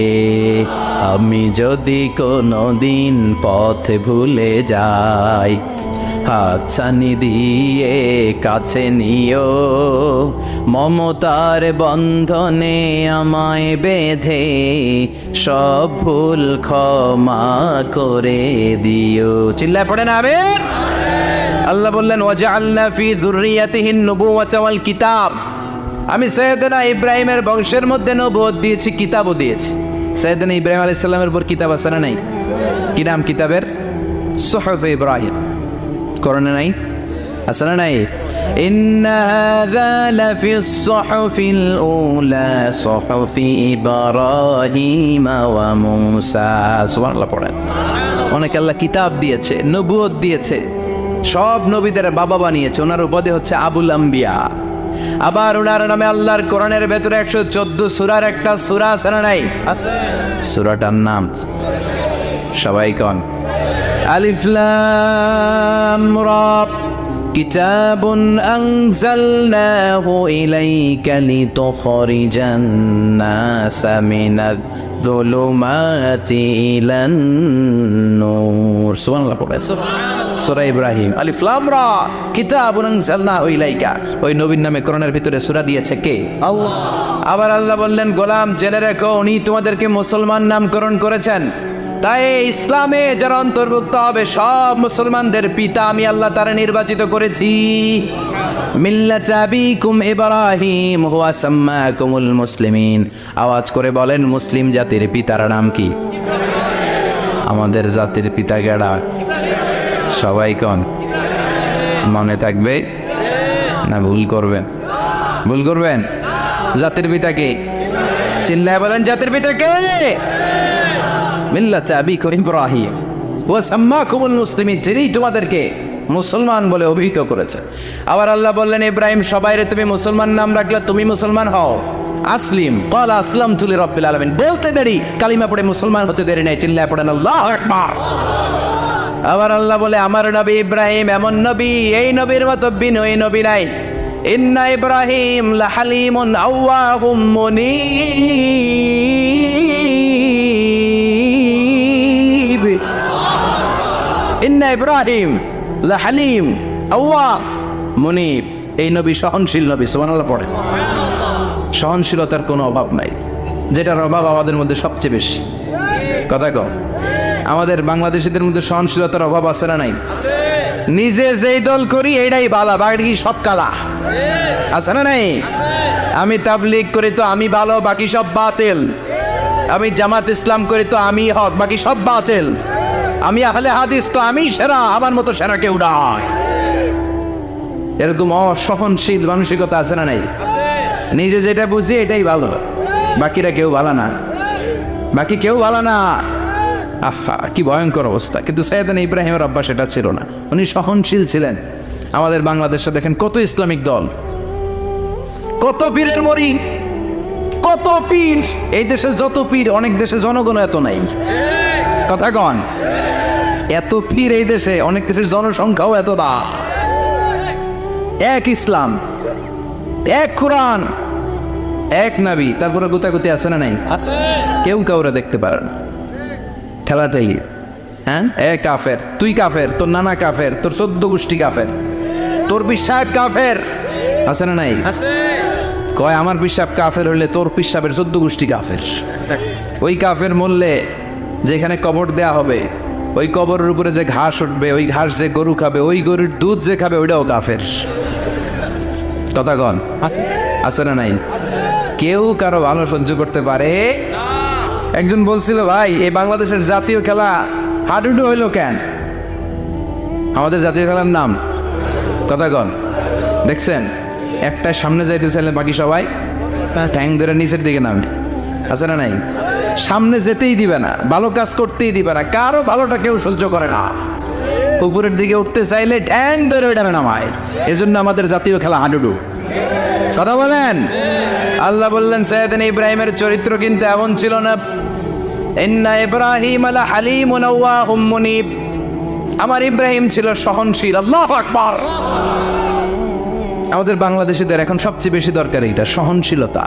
আমি যদি কোনো দিন পথ ভুলে যাই, হাতছানি দিয়ে কাছে নিও, মমতার বন্ধনে আমায় বেঁধে সব ভুল ক্ষমা করে দিও। চিল্লায় পড়েন আমিন। আল্লাহ বললেন ওয়াজআলনা ফি যুররিয়াতিহিন নুবুওয়াতা ওয়াল কিতাব। আমি সাইয়েদনা ইব্রাহিমের বংশের মধ্যে নবুয়ত দিয়েছি, কিতাবও দিয়েছি। সাইয়েদনা ইব্রাহিম আলাইহিস সালামের উপর কিতাব আছে না নাই? কি নাম কিতাবের? সুহুফ ইব্রাহিম। কোরআনে নাই? আছে না নাই? ইন্না হাযা লাফিস সুহুফিল উলা সুহুফি ইব্রাহিম ওয়া মূসা। সুবহানাল্লাহ পড়েন। অনেক আল্লাহ কিতাব দিয়েছে, নবুয়ত দিয়েছে, সব নবীদের বাবা বানিয়েছে। ওনার উপাধি হচ্ছে আবুল আম্বিয়া। আবার ওনার নামে আল্লাহর কোরআনের ভেতরে 114 সূরার একটা সূরা আছে না নাই? আছে। সূরাটার নাম সবাই কোন? আলিফ লাম রা। কিতাবুন আনজালনাহু ইলাইকা লিতুখরিজান নাসা মিনাদ যুলুমাতি ইলান নূর। সুবহানাল্লাহ পড়ে সূরা ইব্রাহিম। আলিফ লাম রা কিতাবুন আনজালনাহু ইলাইকা। ওই নবীর নামে কোরআনের ভিতরে সূরা দিয়েছে কে? আল্লাহ। আবার আল্লাহ বললেন, গোলাম জেনে রাখো, উনি তোমাদেরকে মুসলমান নামকরণ করেছেন। তাই ইসলামে যারা অন্তর্ভুক্ত হবে সব মুসলমানদের পিতা আমি আল্লাহ তারা নির্বাচিত করেছি। মিল্লাত আবিকুম ইব্রাহিম হুয়া সাম্মাকুমুল মুসলিমিন। আওয়াজ করে বলেন, মুসলিম জাতির পিতার নাম কি? আমাদের জাতির পিতা গেড়া সবাই কোন? মনে থাকবে না ভুল করবেন? ভুল করবেন? জাতির পিতা কে? চিল্লায় বলেন, জাতির পিতা কে? মিল্লাত আবিকুম ইব্রাহিম ওয়া সাম্মাকুমুল মুসলিমিন, যিনি তোমাদেরকে মুসলমান বলে অভিহিত করেছে। আবার আল্লাহ বললেন, ইব্রাহিম সবাইরে তুমি মুসলমান নাম রাখলে, তুমি মুসলমান হও। আসলিম ক্বাল আসলামতু লিরাব্বিল আলামিন, বলতে দেরি, কালিমা পড়ে মুসলমান হতে দেরি নাই। চিল্লায় পড়েন আল্লাহু আকবার। আবার আল্লাহ বলে, আমার নবী ইব্রাহিম এমন নবী, এই নবীর মতো বিনয়ী নবী নাই। ইন্না ইব্রাহিম লাহালিমুন আওয়াহুম মুনীব। ইন্না ইব্রাহিম লাহালিম আওয়াহ মুনীব। এই নবী সহনশীল নবী। সুবহানাল্লাহ পড়ে। সহনশীলতার কোনো অভাব নাই, যেটার অভাব আমাদের মধ্যে সবচেয়ে বেশি। কথা কও, আমাদের বাংলাদেশিদের মধ্যে সহনশীলতার অভাব আছে না নাই? নিজে যেই দল করি এইটাই বালা, বাকি সব কালা। আছে না নাই? আমি তাবলীগ করি তো আমি ভালো, বাকি সব বাতিল। আমি জামাত ইসলাম করি তো আমি হক, বাকি সব বাতিল। আমি আহলে হাদিস তো আমি সেরা, আমার মতো সেরা কেউ নাই। এরকম অসহনশীল মানসিকতা আছে না নাই? নিজে যেটা বুঝি এটাই ভালো, বাকিরা কেউ ভালো না, বাকি কেউ ভালো না। আহা, কি ভয়ঙ্কর অবস্থা। কিন্তু সাইয়েদনা ইব্রাহিমের অভ্যাস এটা ছিল না, উনি সহনশীল ছিলেন। আমাদের বাংলাদেশে দেখেন কত ইসলামিক দল, কত পীরের মরিদ, কত পীর। এই দেশে যত পীর, অনেক দেশে জনগণ এত নাই। কথা কন, এত পীর এই দেশে, অনেক দেশের জনসংখ্যাও এত না। এক ইসলাম, এক কোরআন, এক নবী, তারপরে গুতাগুতি আছে না নাই? কেউ কাউরে দেখতে পারে না, ঠেলাঠেলি। হ্যাঁ, এ কাফের, তুই কাফের, তোর নানা কাফের, তোর 14 গোষ্ঠী কাফের, তোর পিসাব কাফের। আছে না নাই? কয় আমার পিসাব কাফের হইলে তোর পিসাবের 14 গোষ্ঠী কাফের। ওই কাফের মরলে যেখানে কবর দেয়া হবে, ওই কবরের উপরে যে ঘাস উঠবে, ওই ঘাস যে গরু খাবে, ওই গরুর দুধ যে খাবে, ওইটাও কাফের। কথা কন, আছে না নাই? কেউ কারো ভালো সহ্য করতে পারে? একজন বলছিল, ভাই এই বাংলাদেশের জাতীয় খেলা হাডুডু হইল কেন? আমাদের জাতীয় খেলার নাম, কথা কন, দেখছেন একটা সামনে যাইতে চাইলে বাকি সবাই ঠ্যাং ধরে নিচের দিকে নামে। আছে না নাই? সামনে যেতেই দিবে না, ভালো কাজ করতেই দিবে না, কারো ভালোটা কেউ সহ্য করে না। উপরের দিকে উঠতে চাইলে ঠ্যাং ধরে ওইটা নামায়। এজন্য আমাদের জাতীয় খেলা হাডুডু। কথা বলেন। আল্লাহ বললেন, সাইয়েদনা ইব্রাহিমের চরিত্র কিন্তু এমন ছিল না। ইন্না ইব্রাহিম লাহালিমুন আওয়াহুম মুনীব। আমার ইব্রাহিম ছিল সহনশীল। আল্লাহু আকবার। আমাদের বাংলাদেশিদের এখন সবচেয়ে বেশি দরকার এইটা, সহনশীলতা।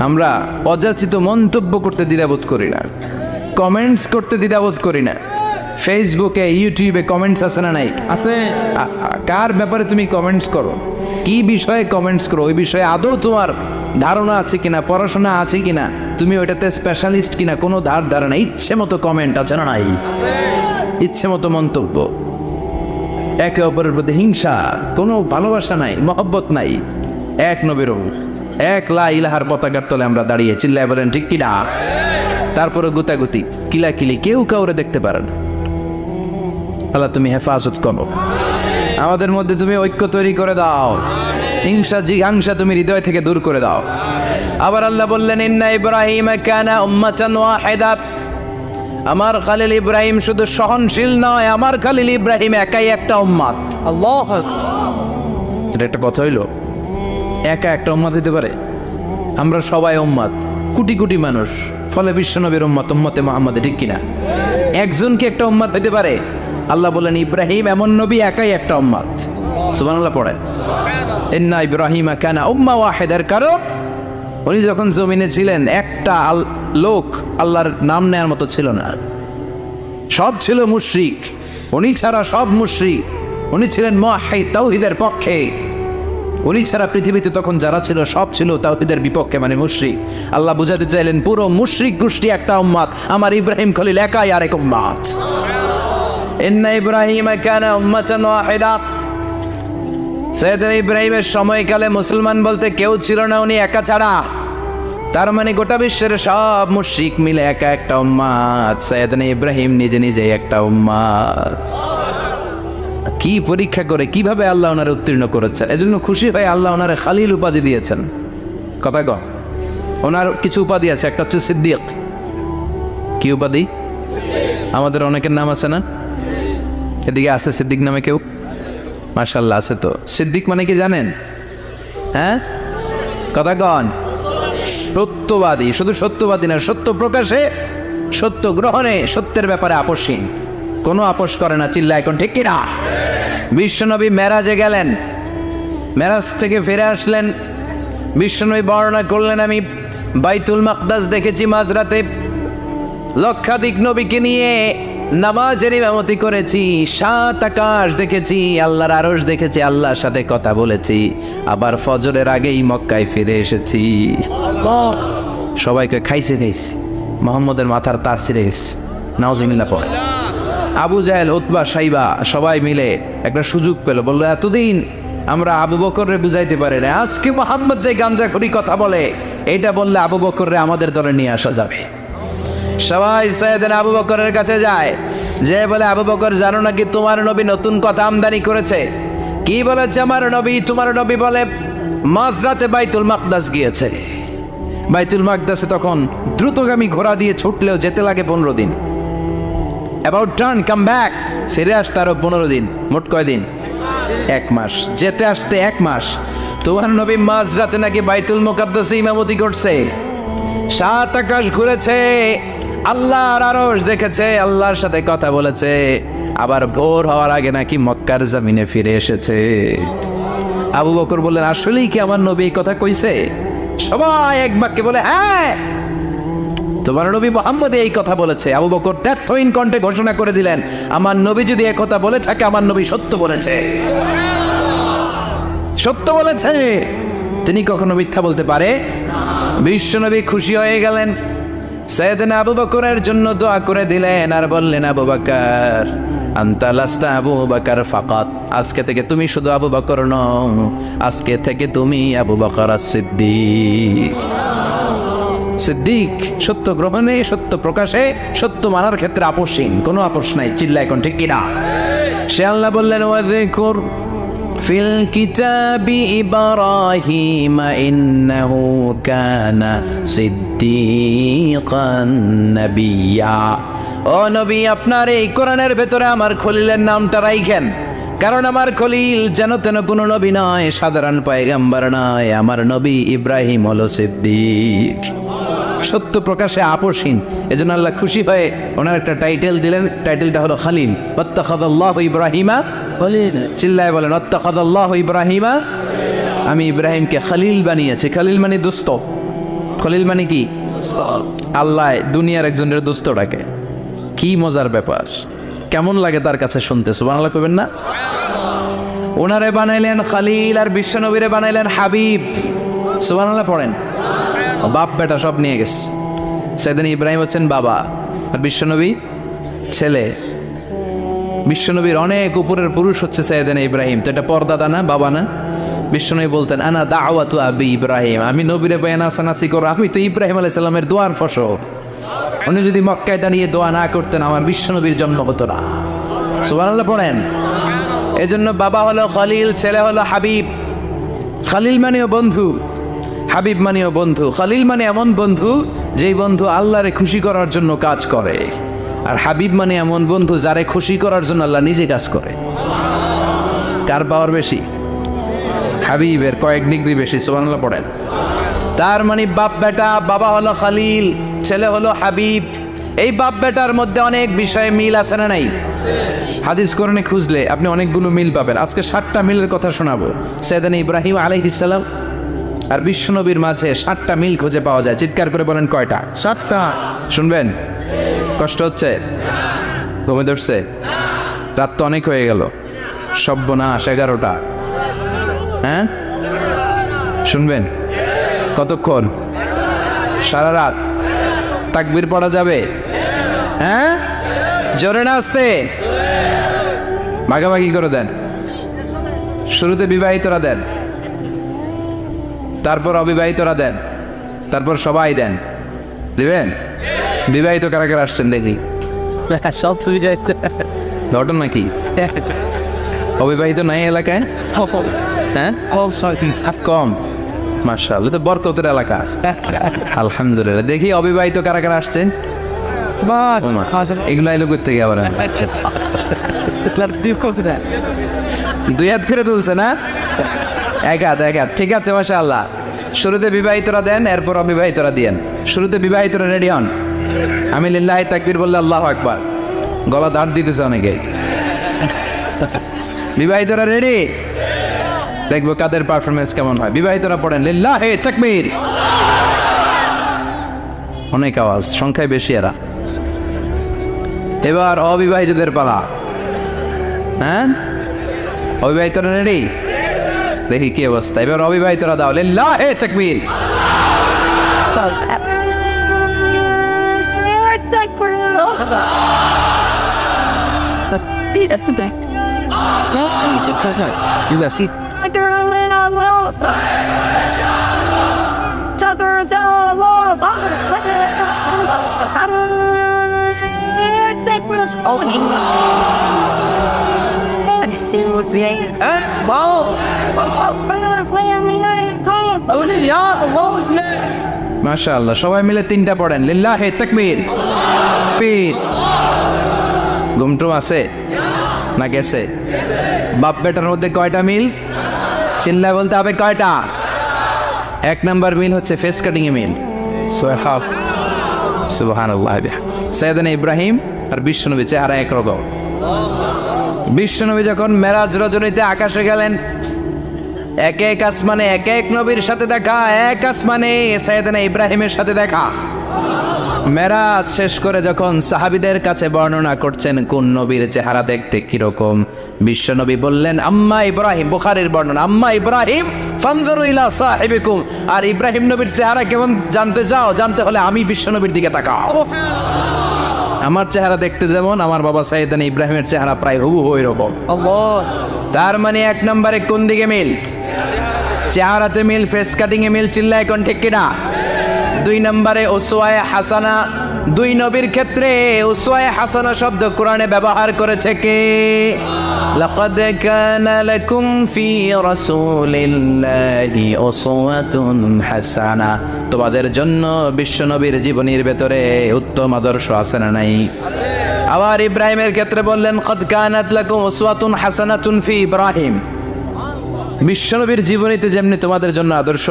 আমরা অযাচিত মন্তব্য করতে দ্বিধাবোধ করি না, কমেন্টস করতে দ্বিধাবোধ করি না। ফেসবুকে, ইউটিউবে কমেন্টস আছে না নাই? আছে। কার ব্যাপারে তুমি কমেন্টস করো, কি বিষয়ে কমেন্টস করো, ওই বিষয়ে আদৌ তোমার ধারণা আছে কিনা, পড়াশোনা আছে কিনা, তুমি ওইটাতে স্পেশালিস্ট কিনা, কোনো ধারণা। ইচ্ছে মতো কমেন্ট আছে না নাই? ইচ্ছে মতো মন্তব্য, একে অপরের প্রতি হিংসা, কোনো ভালোবাসা নাই, মহব্বত নাই। এক নবীর এক লা ইলাহার পতাকার তলে আমরা দাঁড়িয়ে, চিল্লায় বলেন ঠিক কিনা? তারপরে গুতাগুতি, কিলাকিলি, কেউ কাউরে দেখতে পারে না। আল্লাহ তুমি হেফাজত করো, আমাদের মধ্যে তুমি ঐক্য তৈরি করে দাও, হিংসা জিঘাংসা তুমি হৃদয় থেকে দূর করে দাও। আবার আল্লাহ বললেন, ইন্না ইব্রাহিম কানা উম্মাতান ওয়াহিদা। আমার খালিল ইব্রাহিম শুধু সহনশীল নয়, আমার খালিল ইব্রাহিম একাই একটা উম্মাত। আল্লাহু আকবার। এটা একটা কথা হইল, একা একটা উম্মাত হইতে পারে? আমরা সবাই উম্মাত, কোটি কোটি মানুষ, ফলে বিশ্বনবীর উম্মাত, উম্মতে মুহাম্মদে, ঠিক কিনা? একজন কি একটা উম্মাত হইতে পারে? আল্লাহ বলেন, ইব্রাহিম এমন নবী, একাই একটা উম্মাত। সুবহানাল্লাহ পড়ে। ইন্না ইব্রাহিম কানা উম্মাহ ওয়াহিদার, কারণ উনি যখন জমিনে ছিলেন একটা লোক আল্লাহর নাম নেয়ার মতো ছিল না, সব ছিল মুশরিক, উনি ছাড়া সব মুশরিক। উনি ছিলেন মুওয়াহহিদ, তাওহীদের পক্ষে। উনি ছাড়া পৃথিবীতে তখন যারা ছিল সব ছিল তাওহীদের বিপক্ষে, মানে মুশরিক। আল্লাহ বুঝাতে চাইলেন পুরো মুশরিক গোষ্ঠী একটা উম্মাত, আমার ইব্রাহিম খলিল একাই আরেক উম্মাত। ইন্না ইব্রাহিমা কানা উম্মাতান ওয়াহিদা। সাইয়েদনা ইব্রাহিমের সময়কালে মুসলমান বলতে কেউ ছিল না, উনি একা ছাড়া। তার মানে গোটা বিশ্বের সব মুশরিক মিলে একা একটা উম্মাত, সাইয়েদনা ইব্রাহিম নিজে নিজে একটা উম্মাত। কি পরীক্ষা করে কিভাবে আল্লাহ ওনারে উত্তীর্ণ করেছেন, এজন্য খুশি হয়ে আল্লাহ ওনারে খালিল উপাধি দিয়েছেন। কথা কম, ওনার কিছু উপাধি আছে, একটা হচ্ছে সিদ্দিক। কি উপাধি? আমাদের অনেকের নাম আছে না, এদিকে আছে সিদ্দিক নামে কেউ? মাশাআল্লাহ আছে। তো সিদ্দিক মানে কি জানেন? হ্যাঁ, কথা কন। সত্যবাদী, শুধু সত্যবাদী না, সত্য প্রকাশে, সত্য গ্রহণে, সত্যের ব্যাপারে আপোষহীন, কোনো আপোষ করে না। চিল্লা এখন ঠিক কিনা? বিশ্বনবী মেরাজে গেলেন, মেরাজ থেকে ফিরে আসলেন। বিশ্বনবী বর্ণনা করলেন, আমি বাইতুল মাকদাস দেখেছি মাঝরাতে, লক্ষাধিক নবীকে নিয়ে নামাজের ইমামতি করেছি, 7 আকাশ দেখেছি, আল্লাহর আরশ দেখেছি, আল্লাহর সাথে কথা বলেছি, আবার ফজরের আগেই মক্কায় ফিরে এসেছি। সবাইকে খাইছে মোহাম্মদের মাথার তার ছিঁড়ে গেছে, নাউজুবিল্লাহ পড়ে। আবু জাহেল, উতবা, সাইবা সবাই মিলে একটা সুযোগ পেল, বললো এতদিন আমরা আবু বকররে বুঝাইতে পারি না, আজকে মোহাম্মদ যে গাঞ্জাখুরি কথা বলে, এটা বললে আবু বকররে আমাদের দলে নিয়ে আসা যাবে। সবাই সাইয়েদনা আবু বকরের কাছে যায়, যে বলে আবু বকর জানো নাকি তোমার নবী নতুন কথা আমদানি করেছে? কি বলেছে আমার নবী? তোমার নবী বলে মাঝরাতে বাইতুল মাকদাস গিয়েছে। বাইতুল মাকদাসে তখন দ্রুতগামী ঘোড়া দিয়ে ছুটলেও যেতে লাগে 15 দিন। অ্যাবাউট টার্ন কাম ব্যাক, ফিরে আসতে আরো 15 দিন, মোট কয়দিন? 1 মাস। যেতে আসতে 1 মাস। তোমার নবী মাঝরাতে নাকি বাইতুল মুকাদ্দাসে ইমামতি করছে, 7 আকাশ ঘুরেছে, আল্লাহর আরশ দেখেছে, আল্লাহর সাথে কথা বলেছে, আবার ভোর হওয়ার আগে নাকি মক্কার জমিনে ফিরে এসেছে। আবু বকর বললেন আসলেই কি আমার নবী এই কথা কইছে? সবাই এক বাক্যে বলে হ্যাঁ, তোমার নবী মুহাম্মদ এই কথা বলেছে। আবু বকর দ্ব্যর্থহীন কণ্ঠে ঘোষণা করে দিলেন, আমার নবী যদি এই কথা বলে থাকে, আমার নবী সত্য বলেছে, সত্য বলেছে, তিনি কখনো মিথ্যা বলতে পারে? বিশ্বনবী খুশি হয়ে গেলেন, সাইয়েদনা আবু বকরের জন্য দোয়া করে দিলেন, আর বললেন আবু বকর আনতা লাস্তা আবু বকর ফাকাত, আজকে থেকে তুমি শুধু আবু বকর নও, আজকে থেকে তুমি আবু বকর as-সিদ্দিক। সিদ্দিক সত্য গ্রহণে, সত্য প্রকাশে, সত্য মানার ক্ষেত্রে আপোষহীন, কোনো আপোষ নাই। চিল্লা এখন ঠিক কিনা? সে আল্লাহ বললেন ওয়াযকুর ফিল কিতাবি ইব্রাহিম ইন্নাহু কানা সিদ্দিকান নাবিয়্যা। ও নবী, আপনার এই কোরআনের ভেতরে আমার খলিলের নামটা রাখেন, কারণ আমার খলিল যেন তেন কোনো নবী নয়, সাধারণ পয়গম্বর নয়, আমার নবী ইব্রাহিম হলো সিদ্দিক, সত্য প্রকাশে আপোষহীন। এজন্য আল্লাহ খুশি হয়ে ওনার একটা টাইটেল দিলেন, টাইটেলটা হলো খালিল। ওয়াত্তাখাযাল্লাহু ইব্রাহিমা খলিল। চিল্লায় বলেন ওয়াত্তাখাযাল্লাহু ইব্রাহিমা, আমি ইব্রাহিমকে খালিল বানিয়েছি। খালিল মানে দোস্ত, খলিল মানে কি? আল্লাহ দুনিয়ার একজনের দোস্ত ডাকে, কি মজার ব্যাপার, কেমন লাগে তার কাছে শুনতে? সুবহানাল্লাহ কইবেন না? ওনারে বানাইলেন খালিল, আর বিশ্বনবীরে বানাইলেন হাবিব। সুবহানাল্লাহ পড়েন। বাপ বেটা সব নিয়ে গেছে। সাইয়েদনা ইব্রাহিম হচ্ছেন বাবা, আর বিশ্বনবী ছেলে। বিশ্বনবীর অনেক উপরের পুরুষ হচ্ছে সাইয়েদনা ইব্রাহিম। তো এটা পরদাদা না, বাবা না? বিশ্বনবী বলতেন আনা দাওয়াতু আবি ইব্রাহিম, আমি নবীরে বয়ান আসানাসি করো, আমি তো ইব্রাহিম আলাইহিস সালামের দোয়ার ফসল। উনি যদি মক্কায় দাঁড়িয়ে দোয়া না করতেন, আমার বিশ্বনবীর জন্ম হতো না। সুবহানাল্লাহ পড়েন। এজন্য বাবা হলো খলিল, ছেলে হলো হাবিব। খলিল মানেও বন্ধু, হাবিব মানেও বন্ধু। খলিল মানে এমন বন্ধু যেই বন্ধু আল্লাহরে খুশি করার জন্য কাজ করে, আর হাবিব মানে এমন বন্ধু যারে খুশি করার জন্য আল্লাহ নিজে কাজ করে। কার পাওয়ার বেশি? হাবিবের কয়েক ডিগ্রি বেশি। সুবহানাল্লাহ পড়েন। তার মানে বাপ বেটা, বাবা হলো খলিল, ছেলে হলো হাবিব। এই বাপ বেটার মধ্যে অনেক বিষয়ে মিল আছে না নাই? হাদিস কোরআনে খুঁজলে আপনি অনেকগুলো মিল পাবেন। আজকে 7টা মিলের কথা শোনাবো। সাইয়েদনা ইব্রাহিম আলাইহিস সালাম আর বিশ্বনবীর মাঝে 7টা মিল খুঁজে পাওয়া যায়। চিৎকার করে বলেন কয়টা? 7টা। শুনবেন? কষ্ট হচ্ছে? ঘুমে ধরছে? রাত তো অনেক হয়ে গেল, সর্বনাশ 11টা। হ্যাঁ শুনবেন? কতক্ষণ? সারা রাত। তাকবীর পড়া যাবে? হ্যাঁ জোরে না আসতে? ভাগাভাগি করে দেন। শুরুতে বিবাহিতরা দেন, তারপর অবিবাহিতরা দেন, তারপর সবাই দেন। দিবেন? বিবাহিত কারা কারা আসছেন দেখি? সব ঘটনা কি? অবিবাহিত নাই এলাকায়? হ্যাঁ কম। মাশাআল্লাহ, তো বরকতের এলাকা। আলহামদুলিল্লাহ। দেখি অবিবাহিত কারা কারা আসছেন? এগুলো এলো কোথা থেকে আবার? 2 হাত করে তুলছে না? 1 হাত 1 হাত। ঠিক আছে মাশাআল্লাহ। শুরুতে বিবাহিতরা দেন, এরপর অবিবাহিতরা দিয়েন। শুরুতে বিবাহিতরা রেডি হন। আমি লিল্লাহি তাকবীর বললে আল্লাহু আকবার। গলা দাঁড় দিতেছে অনেকে। বিবাহিতরা রেডি? দেখবো কাদের পারফরমেন্স কেমন হয়। বিবাহিতরা পড়েন লিল্লাহি তাকবীর। অনেক আওয়াজ, সংখ্যায় বেশি এরা। এবার অবিবাহিতদের পালা। হ্যাঁ অবিবাহিতরা রেডি? দেখি কি অবস্থা। এবার অবিবাহিতরা দাও লিল্লাহি তাকবীর। মাশাআল্লাহ, সবাই মিলে 3টা পড়েন লিল্লাহি তাকবীর। পীর ঘুমটুম আছে না গেছে? বাপ বেটার মধ্যে কয়টা মিল? চিল্লায় বলতে হবে কয়টা? 1 নাম্বার মিল হচ্ছে ফেস কাটিং এ মিল। সুবহানাল্লাহ। সাইয়েদনা ইব্রাহিম আর বিশ্বনবী চেহারা একরকম। বিশ্বনবী যখন মেরাজ রজনীতে আকাশে গেলেন, এক এক আসমানে এক এক নবীর সাথে দেখা, এক আসমানে সাইয়েদনা ইব্রাহিমের সাথে দেখা। মেরাজ শেষ করে যখন সাহাবীদের কাছে বর্ণনা করছেন কোন নবীর চেহারা দেখতে কিরকম, বিশ্বনবী বললেন আম্মা ইব্রাহিম। বুখারীর বর্ণনা, আম্মা ইব্রাহিম ফানজুরু ইলা সাহিবিকুম। আর ইব্রাহিম নবীর চেহারা কেমন জানতে চাও? জানতে হলে আমি বিশ্বনবীর দিকে তাকাও। আমার চেহারা দেখতে যেমন, আমার বাবা সাইয়েদনা ইব্রাহিমের চেহারা প্রায় হুবহু এরকম। তার মানে 1 নম্বরে কোন দিকে মিল? চেহারাতে মিল, ফেস কাটিং এ মিল। চিল্লায় কোন ঠিক কিনা? 2 নম্বরে উসওয়ায়ে হাসানা। 2 নবীর ক্ষেত্রে উসওয়ায়ে হাসানা শব্দ কোরআনে ব্যবহার করেছে কে? লাকাদ কানা লাকুম ফি রাসূলিল্লাহি উসওয়াতুন হাসানা। তোমাদের জন্য বিশ্বনবীর জীবনীর ভেতরে উত্তম আদর্শ আছে না নাই? আবার ইব্রাহিমের ক্ষেত্রে বললেন কাদ কানাত লাকুম উসওয়াতুন হাসানাতুন ফি ইব্রাহিম। বিশ্বনবীর জীবনীতে যেমনি তোমাদের জন্য আদর্শ,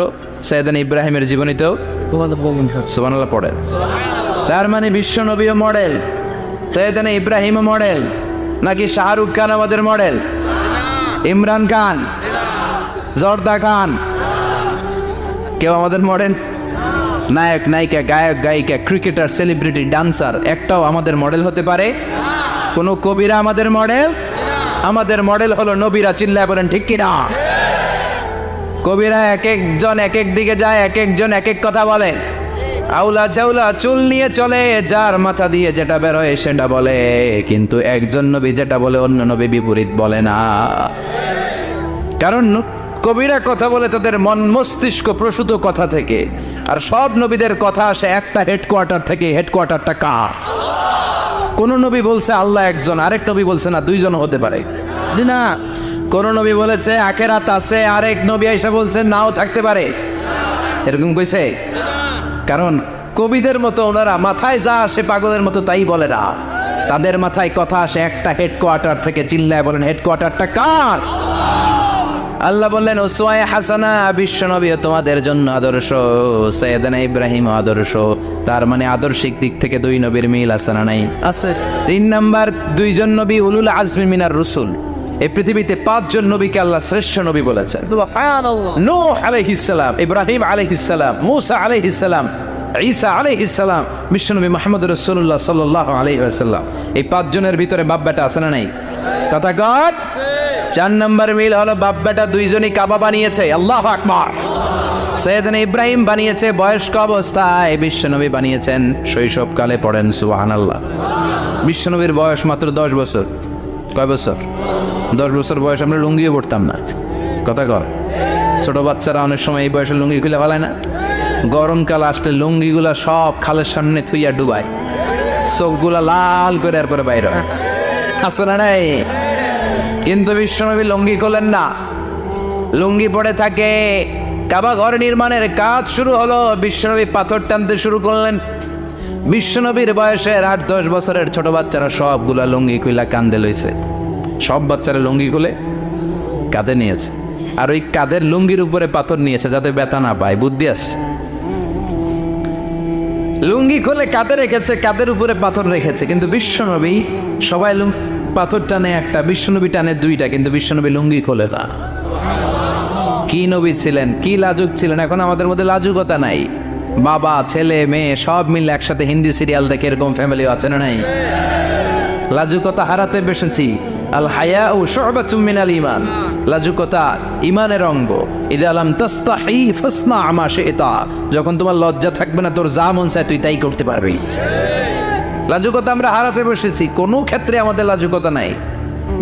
সাইয়েদনা ইব্রাহিমের জীবনীতেও তোমাদের বলুন সুবহানাল্লাহ পড়েন। তার মানে বিশ্বনবীও মডেল, সাইয়েদনা ইব্রাহিমও মডেল। নাকি শাহরুখ খান আমাদের মডেল? ইমরান খান, জর্দা খান, কেউ আমাদের মডেল? নায়ক নায়িকা, গায়ক গায়িকা, ক্রিকেটার, সেলিব্রিটি, ডান্সার একটাও আমাদের মডেল হতে পারে? কোন কবিরা আমাদের মডেল? আমাদের মডেল হলো নবীরা। চিল্লায় বলেন ঠিক কিনা? কবিরা এক একজন এক এক দিকে যায়, এক একজন এক এক কথা বলে। আউলা চাউলা চুল নিয়ে চলে, যার মাথা দিয়ে যেটা বের হয় সেটা বলে, কিন্তু একজন নবী যেটা বলে অন্য নবী বিপরীত বলে না। কারণ কবিরা কথা বলে তাদের মন মস্তিষ্ক প্রসূত কথা থেকে, আর সব নবীদের কথা আসে একটা হেডকোয়ার্টার থেকে। হেডকোয়ার্টারটা কার? কোন নবী বলছে আল্লাহ একজন, আরেক নবী বলছে না 2 জন হতে পারে। জি না। কোন নবী বলেছে আখিরাত আছে, আরেক নবী এসে বলছে নাও থাকতে পারে। এরকম কইছে? কারণ কবিদের মতো ওনারা মাথায় যা আসে পাগলের মতো তাই বলে না। তাদের মাথায় কথা আসে একটা হেডকোয়ার্টার থেকে। চিল্লায় বলেন হেডকোয়ার্টারটা কার? আল্লাহ বললেন উসওয়ায়ে হাসানা। বিশ্বনবী তোমাদের জন্য আদর্শ, সাইয়েদনা ইব্রাহিম আদর্শ। তার মানে আদর্শিক দিক থেকে 2 নবীর মিল আছে না নাই? আছে। 3 নাম্বার, 2 জন নবী উলুল আজমি মিনার রসুল। এই পৃথিবীতে 5 জন নবীকে আল্লাহ শ্রেষ্ঠ নবী বলেছেন। সুবহানাল্লাহ। নূহ আলাইহিস সালাম, ইব্রাহিম আলাইহিস সালাম, মুসা আলাইহিস সালাম, ঈসা আলাইহিস সালাম, বিশ্বনবী মুহাম্মদ রাসূলুল্লাহ সাল্লাল্লাহু আলাইহি ওয়াসাল্লাম। এই 5 জনের ভিতরে বাপ বেটা আছে না নাই? কথা কর। 4 নম্বর মিল হলো বাপ বেটা দুইজনই কাবা বানিয়েছে। আল্লাহু আকবার। সৈয়দনা ইব্রাহিম বানিয়েছে বয়স্ক অবস্থায়, বিশ্বনবী বানিয়েছেন শৈশবকালে। পড়েন সুবহানাল্লাহ। বিশ্বনবীর বয়স মাত্র 10 বছর। কয় বছর? 10 বছর বয়স আমরা লুঙ্গিও পড়তাম না। কথা কর। ছোট বাচ্চারা অনেক সময় এই বয়সে লুঙ্গি খুলে ফেলায় না? গরমকাল আসলে লুঙ্গিগুলা সব খালের সামনে থুইয়া ডুবায়, চোখগুলা লাল করে এরপরে বাইরে হয়। আছে না নাই? কিন্তু বিশ্বনবী লুঙ্গি খোলেন না, লুঙ্গি পড়ে থাকে। কাবা ঘর নির্মাণের কাজ শুরু হলো, বিশ্বনবী পাথর টানতে শুরু করলেন। বিশ্বনবীর বয়সের 8-10 বছরের ছোট বাচ্চারা সবগুলা লুঙ্গি খুইলা কান্দে লইছে। সব বাচ্চারা লুঙ্গি খুলে কাঁধে নিয়েছে, আর ওই কাঁধের লুঙ্গির উপরে পাথর নিয়েছে যাতে ব্যথা না পায়। বুদ্ধি আছে। লুঙ্গি খুলে কাঁধে রেখেছে, কাঁধের উপরে পাথর রেখেছে। কিন্তু বিশ্বনবী, সবাই পাথর টানে একটা, বিশ্বনবী টানে 2টা, কিন্তু বিশ্বনবী লুঙ্গি খোলে না। কি নবী ছিলেন, কি লাজুক ছিলেন! এখন আমাদের মধ্যে লাজুকতা নাই। বাবা ছেলে মেয়ে সব মিলে একসাথে হিন্দি সিরিয়াল দেখে, এরকম ফ্যামিলি আছে না নাই? লাজুকতা হারাতে বসেছি। আল হায়াউ শু'বাতুম মিনাল ঈমান। লাজুকতা ঈমানের অঙ্গ। ইযা লাম তাস্তাহি ফাসনা মা শি'তা। যখন তোমার লজ্জা থাকবে না, তোর যা মন চায় তুই তাই করতে পারবি। লাজুকতা আমরা হারাতে বসেছি, কোনো ক্ষেত্রে আমাদের লাজুকতা নাই।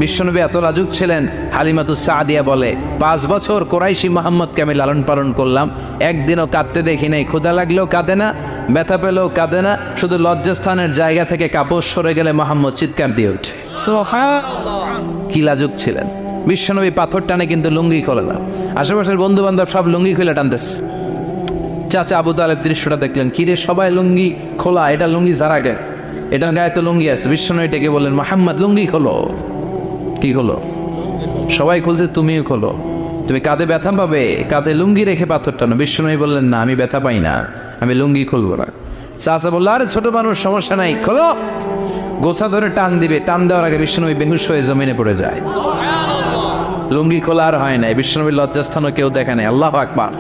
বিশ্বনবী এত লাজুক ছিলেন, হালিমাতুস সাদিয়া বলে 5 বছর কোরাইশি মুহাম্মদকে আমি লালন পালন করলাম, একদিনও কাঁদতে দেখি নাই। ক্ষুধা লাগলেও কাঁদে না, ব্যথা পেলেও কাঁদে না, শুধু লজ্জাস্থানের জায়গা থেকে কাপড় সরে গেলে মুহাম্মদ চিৎকার দিয়ে ওঠে। সুবহানাল্লাহ। কি লাজুক ছিলেন বিশ্বনবী! পাথর টানে কিন্তু লুঙ্গি খোলে না। আশেপাশের বন্ধু বান্ধব সব লুঙ্গি খুলে টানতেছে। চাচা আবু তালেব দৃশ্যটা দেখলেন, কিরে সবাই লুঙ্গি খোলা, এটা লুঙ্গি যারা গায়ে, এটার গায়ে তো লুঙ্গি আছে। বিশ্বনবী ডেকে বললেন, মুহাম্মদ লুঙ্গি খোলো। কি খোলো? সবাই খুলছে, তুমিও খোলো। তুমি কাঁধে ব্যথা পাবে, কাঁধে লুঙ্গি রেখে পাথর টানো। বিশ্বনবী বললেন, না, আমি ব্যথা পাই না, আমি লুঙ্গি খুলবো না। চাচা বললো, আরে ছোট মানুষ, সমস্যা নাই, খোলো। গোছা ধরে টান দিবে, টান দেওয়ার আগে বিশ্বনবী বেহুশ হয়ে জমিনে পড়ে যায়। লুঙ্গি খোলা আর হয় নাই। বিশ্বনবীর লজ্জাস্থানও কেউ দেখে নাই। আল্লাহু আকবার।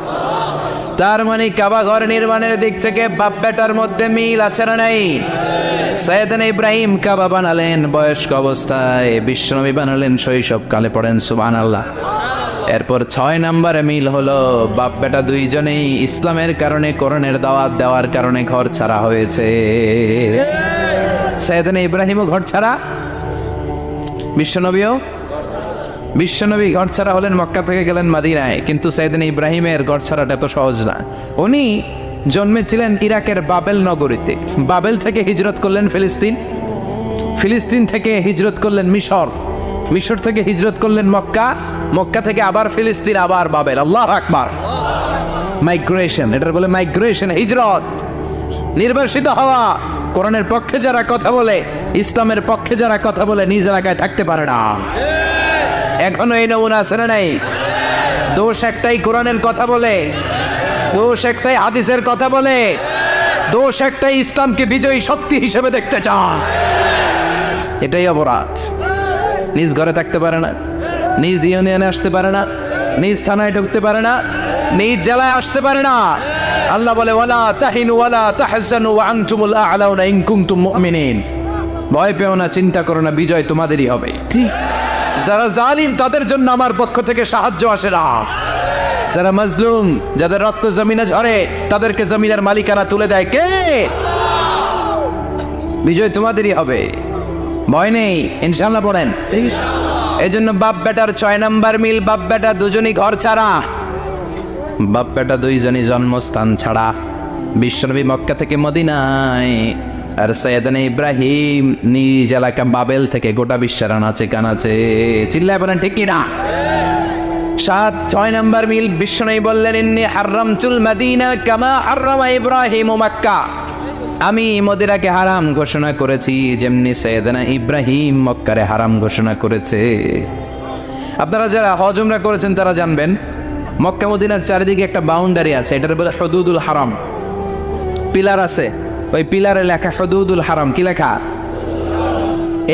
তার মানে কাবা ঘর নির্মাণের দিক থেকে বাপ বেটার মধ্যে মিল আছে না নাই? সৈয়দনা ইব্রাহিম কাবা বানালেন বয়স্ক অবস্থায়, বিশ্বনবী বানালেন শৈশবকালে। পড়েন সুবহানাল্লাহ। এরপর 6 নম্বরে মিল হলো বাপ বেটা দুইজনেই ইসলামের কারণে, কোরআনের দাওয়াত দেওয়ার কারণে ঘর ছাড়া হয়েছে। সৈয়দনা ইব্রাহিমও ঘর ছাড়া, বিশ্বনবী ঘর ছাড়া হলেন, মক্কা থেকে গেলেন মাদিনায়। কিন্তু সৈয়দনা ইব্রাহিমের ঘর ছাড়াটা এত সহজ না। উনি জন্মেছিলেন ইরাকের বাবেল নগরীতে। বাবেল থেকে হিজরত করলেন ফিলিস্তিন, ফিলিস্তিন থেকে হিজরত করলেন মিশর, মিশর থেকে হিজরত করলেন মক্কা, মক্কা থেকে আবার ফিলিস্তিন, আবার বাবেল। আল্লাহু আকবার। মাইগ্রেশন, এটার বলে মাইগ্রেশন, হিজরত, নির্বাসিত হওয়া। কোরআনের পক্ষে যারা কথা বলে, ইসলামের পক্ষে যারা কথা বলে, নিজ এলাকায় থাকতে পারে না। এখনো এই নমুনা আছে না নাই? দোষ একটাই, কোরআনের কথা বলে। দোষ একটাই, হাদিসের কথা বলে। দোষ একটাই, ইসলামকে বিজয়ী শক্তি হিসেবে দেখতে চান। এটাই অপরাধ। নিজ ঘরে থাকতে পারে না, নিজ ইউনিয়নে আসতে পারে না, নিজ থানায় ঢুকতে পারে না, নিজ জেলায় আসতে পারে না। আল্লাহ বলে, ওয়ালা তাহিনু ওয়ালা তাহজানু ওয়া আনতুমুল আ'লাউনা ইন কুনতুম মুমিনিন। ভয় পেও না, চিন্তা করো না, বিজয় তোমাদেরই হবে। ঠিক। যারা জালিম তাদের জন্য আমার পক্ষ থেকে সাহায্য আসে না। যারা মাজলুম, যাদের রক্ত জমিনে ঝরে, তাদেরকে জমিনের মালিকানা তুলে দেয় কে? বিজয় তোমাদেরই হবে, ভয় নেই, ইনশাআল্লাহ। পড়েন। এই জন্য বাপ বেটার 6 নম্বর মিল, বাপ বেটা দুজনই ঘর ছাড়া, বাপ বেটা দুইজনই জন্মস্থান ছাড়া। বিশ্বনবী মক্কা থেকে মদিনায়, আর সৈয়দনা ইব্রাহিম নিজ এলাকা বাবেল থেকে গোটা বিশ্বের আনাচে কানাচে। চিল্লায় বলেন ঠিক কিনা? 6 নম্বর মিল, বিশ্বনবী বললেন, ইন্নী হারামতুল মাদিনা কামা হারামা ইব্রাহিম মক্কা। আমি মদিনাকে হারাম ঘোষণা করেছি যেমনি সৈয়দনা ইব্রাহিম মক্কারে হারাম ঘোষণা করেছে। আপনারা যারা হজ উমরা করেছেন তারা জানবেন, মক্কা মদিনার চারিদিকে একটা বাউন্ডারি আছে, এটার বলে হুদুদুল হারাম। পিলার আছে, ওই পিলারে লেখা হুদুদুল হারাম। কি লেখা?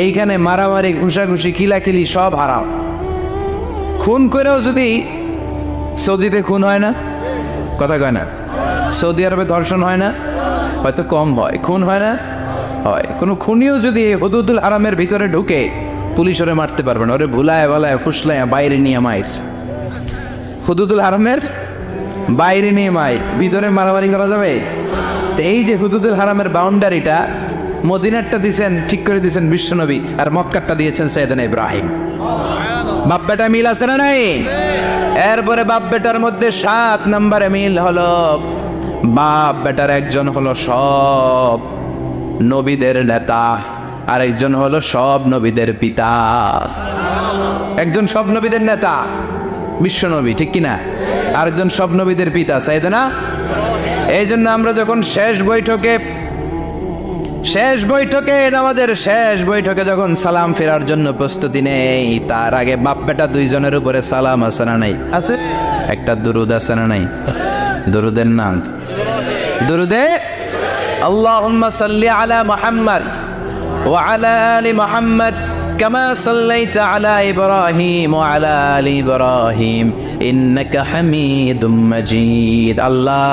এইখানে মারামারি, ঘুষাঘুষি, কিলাকিলি সব হারাম। খুন করেও যদি সৌদিতে খুন হয় না, কথা কয় না, সৌদি আরবে ধর্ষণ হয় না, হয়তো কম হয়, খুন হয় না, হয়। কোনো খুনিও যদি হুদুদুল হারামের ভিতরে ঢুকে, পুলিশ ওরে মারতে পারবে না, ওরে ভুলায় বলায় ফুসলায় বাইরে নিয়ে মাইর। হুদুদুল হারামের বাইরে নিয়ে মাইর, ভিতরে মারামারি করা যাবে? তো এই যে হুদুদুল হারামের বাউন্ডারিটা, মদিনারটা দিয়েছেন, ঠিক করে দিয়েছেন বিশ্বনবী, আর মক্কারটা দিয়েছেন সাইয়েদনা ইব্রাহিম। বাপ বেটা মিল আছে না নাই? এরপরে বাপ বেটার মধ্যে 7 নম্বরে মিল হলো, বাপ বেটার একজন হলো সব নবীদের নেতা, আর একজন হলো সব নবীদের পিতা। একজন সব নবীদের নেতা বিশ্বনবী, ঠিক কিনা? আরেকজন সব নবীদের পিতা সাইয়েদনা। এই জন্য আমরা যখন শেষ বৈঠকে নামাজের শেষ বৈঠকে যখন সালাম ফেরার জন্য প্রস্তুতি নেই, তার আগে বাপ বেটা দুইজনের উপরে সালাম আছে না নাই? আছে। একটা দুরুদ আছে না নাই? দুরুদের নাম দুরুদে আল্লাহুম্মা সাল্লি আলা মুহাম্মদ ওয়া আলা আলি মুহাম্মদ কামা সাল্লাইতা আলা ইব্রাহিম ওয়া আলা আলি ইব্রাহিম ইন্নাকা হামিদুম মাজিদ। আল্লাহ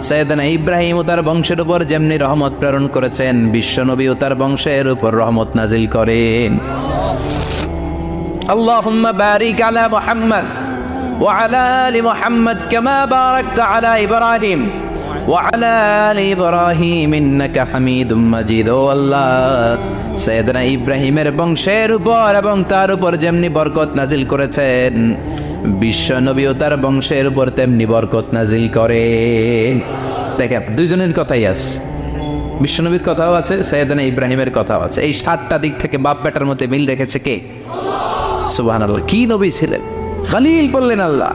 সাইয়েদনা ইব্রাহিম ও তার বংশের উপর যেমনি রহমত প্রেরণ করেছেন, বিশ্বনবী ও তার বংশের উপর রহমত নাজিল করেন। আল্লাহুম্মা বারিক আলা মুহাম্মদ ওয়া আলা আলি মুহাম্মদ কামা বারাকতা আলা ইব্রাহিম ওয়া আলা আলি ইব্রাহিম ইন্নাকা হামিদুম মাজিদ। ও আল্লাহ, সাইয়েদনা ইব্রাহিমের বংশের উপর এবং তার উপর যেমনি বরকত নাজিল করেছেন, বিশ্বনবী ও তার বংশের উপর তেমনি বরকত নাজিল করেন। দেখেন, দুইজনের কথাই আছে, বিশ্বনবীর কথাও আছে, সাইয়েদনা ইব্রাহিমের কথাও আছে। এই 7টা দিক থেকে বাপ বেটার মধ্যে মিল রেখেছে কে? সুবহানাল্লাহ। কি নবী ছিলেন? খলিল বললেন আল্লাহ।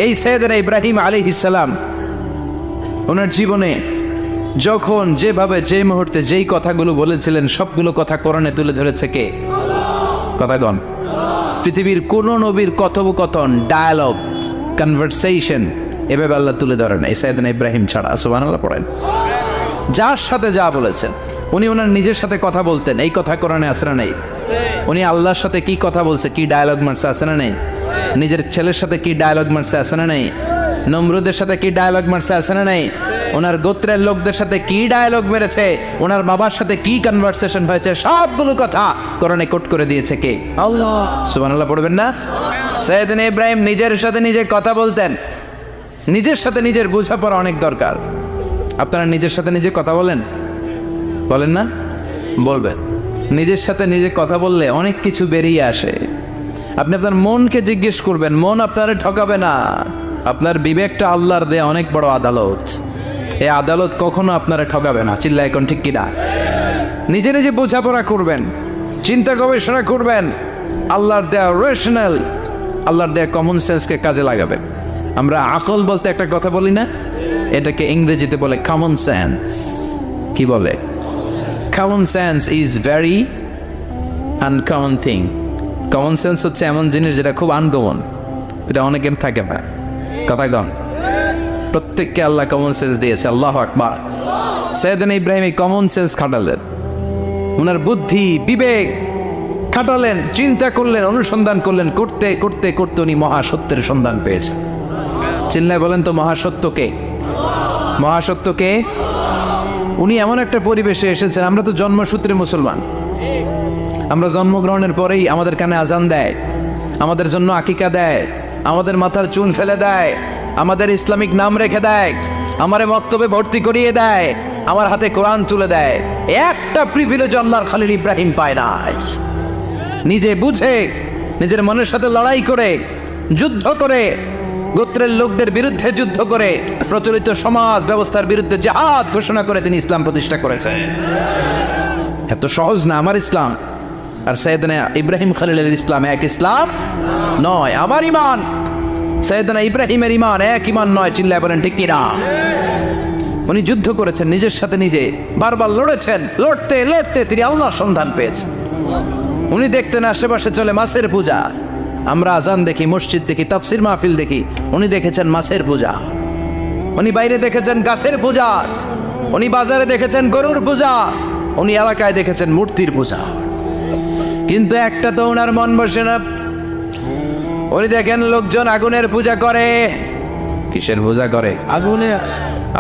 এই সাইয়েদনা ইব্রাহিম আলাইহিস সালাম ওনার জীবনে যখন যেভাবে যে মুহূর্তে যেই কথাগুলো বলেছিলেন, সবগুলো কথা কোরআনে তুলে ধরেছে কে? কথাগণ। পৃথিবীর কোন নবীর কথোপকথন, ডায়ালগ, কনভারসেশন এভাবে আল্লাহ তুলে ধরেন এই সাইয়েদনা ইব্রাহিম ছাড়া। সুবহানাল্লাহ পড়েন। যার সাথে যা বলেছেন, উনি ওনার নিজের সাথে কথা বলতেন, এই কথা কোরআনে আছে না নেই? উনি আল্লাহর সাথে কি কথা বলছে, কি ডায়ালগ মারছে, আছে না নেই? নিজের ছেলের সাথে কি ডায়ালগ মারছে, আছে না নেই? নমরুদের সাথে কি ডায়ালগ মারছে, আছে না নেই? ওনার গোত্রের লোকদের সাথে কি ডায়ালগ মেরেছে, ওনার বাবার সাথে কি কনভারসেশন হয়েছে, সবগুলো কথা কোরআনে কোট করে দিয়েছে কে? আল্লাহ। সুবহানাল্লাহ পড়বেন না? সাইয়েদনা ইব্রাহিম নিজের সাথে নিজে কথা বলতেন। নিজের সাথে নিজের বোঝাপড়া অনেক দরকার। আপনারা নিজের সাথে নিজে কথা বলেন? বলেন না? বলবেন। নিজের সাথে নিজে কথা বললে অনেক কিছু বেরিয়ে আসে। আপনি আপনার মনকে জিজ্ঞেস করবেন, মন আপনারে ঠকাবে না। আপনার বিবেকটা আল্লাহর দেয়া অনেক বড় আদালত, এই আদালত কখনো আপনারা ঠকাবে না। চিল্লা এখন ঠিক কিনা? নিজে নিজে বোঝাপড়া করবেন, চিন্তা গবেষণা করবেন, আল্লাহর দেয়া রেশনাল, আল্লাহর দেয়া কমন সেন্সকে কাজে লাগাবেন। আমরা আকল বলতে একটা কথা বলি না, এটাকে ইংরেজিতে বলে কমন সেন্স। কি বলে? Common sense is very uncommon thing. Common sense হচ্ছে এমন জিনিস যেটা খুব আনকমন, এটা অনেকের থাকে না। কথাগণ, প্রত্যেককে আল্লাহ কমন সেন্স দিয়েছে। আল্লাহু আকবার। সাইয়েদনা ইব্রাহিম এই কমন সেন্স খাটালেন, ওনার বুদ্ধি বিবেক খাটালেন, চিন্তা করলেন, অনুসন্ধান করলেন, করতে করতে করতে উনি মহাসত্যের সন্ধান পেয়েছেন। চিল্লায় বলেন তো মহাসত্যকে? মহাসত্যকে? উনি এমন একটা পরিবেশে এসেছেন, আমরা তো জন্মসূত্রে মুসলমান, আমরা জন্মগ্রহণের পরেই আমাদের কানে আজান দেয়, আমাদের জন্য আকিকা দেয়, আমাদের মাথার চুল ফেলে দেয়, আমাদের ইসলামিক নাম রেখে দেয়, আমারে মক্তবে ভর্তি করিয়ে দেয়, আমার হাতে কোরআন তুলে দেয়। একটা প্রিভিলেজ আল্লাহর খলিল ইব্রাহিম পায় না। নিজে বুঝে, নিজের মনের সাথে লড়াই করে, যুদ্ধ করে, গোত্রের লোকদের বিরুদ্ধে যুদ্ধ করে, প্রচলিত সমাজ ব্যবস্থার বিরুদ্ধে জিহাদ ঘোষণা করে তিনি ইসলাম প্রতিষ্ঠা করেছেন। এত সহজ না আমার ইসলাম আর সাইয়েদনা ইব্রাহিম খলিলের ইসলাম এক ইসলাম নয়। আমার ঈমান সাইয়েদনা ইব্রাহিমের ঈমান এক ঈমান নয়। চিল্লায় বলেন ঠিক কিনা? উনি যুদ্ধ করেছেন নিজের সাথে নিজে, বারবার লড়েছেন, লড়তে লড়তে তিনি আল্লাহর সন্ধান পেয়েছেন। উনি দেখতেন আশেপাশে চলে মাছের পূজা, আমরা আজান দেখি, মসজিদ দেখি, তাফসির মাহফিল দেখি, উনি দেখেছেন মাছের পূজা। উনি বাইরে দেখেছেন গাছের পূজা, উনি বাজারে দেখেছেন গরুর পূজা, উনি এলাকায় দেখেছেন মূর্তির পূজা। কিন্তু একটা তো ওনার মন বসে না। উনি দেখেন লোকজন আগুনের পূজা করে। কিসের পূজা করে? আগুনে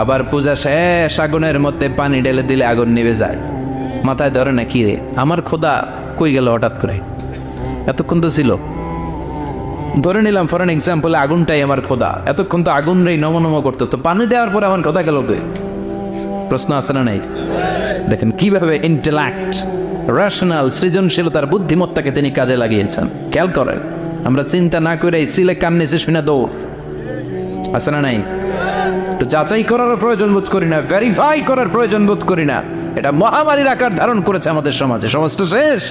আবার পূজা শেষ, আগুনের মধ্যে পানি ঢেলে দিলে আগুন নিভে যায়। মাথায় ধরে না, কি রে আমার খোদা কই গেল হঠাৎ করে, এতক্ষণ তো ছিল। ধরে নিলাম ফর এন এক্সাম্পল আগুনটাই আমার খোদা, এতক্ষণ তো আগুন রে নম নম করতো, তো পানি দেওয়ার পরে আমার খোদা গেল কই? প্রশ্ন আছে না নাই? দেখেন কিভাবে ইন্টেলেক্ট, রেশনাল, সৃজনশীলতার বুদ্ধিমত্তাকে তিনি কাজে লাগিয়েছেন। খেয়াল করেন, আমরা চিন্তা না করে সিলে কান্নেছে শুনে দৌড়, আছে না নাই? তো যাচাই করার প্রয়োজন বোধ করি না, ভেরিফাই করার প্রয়োজন বোধ করি না। এটা মহামারীর আকার ধারণ করেছে আমাদের সমাজে, সমাজটা শেষ।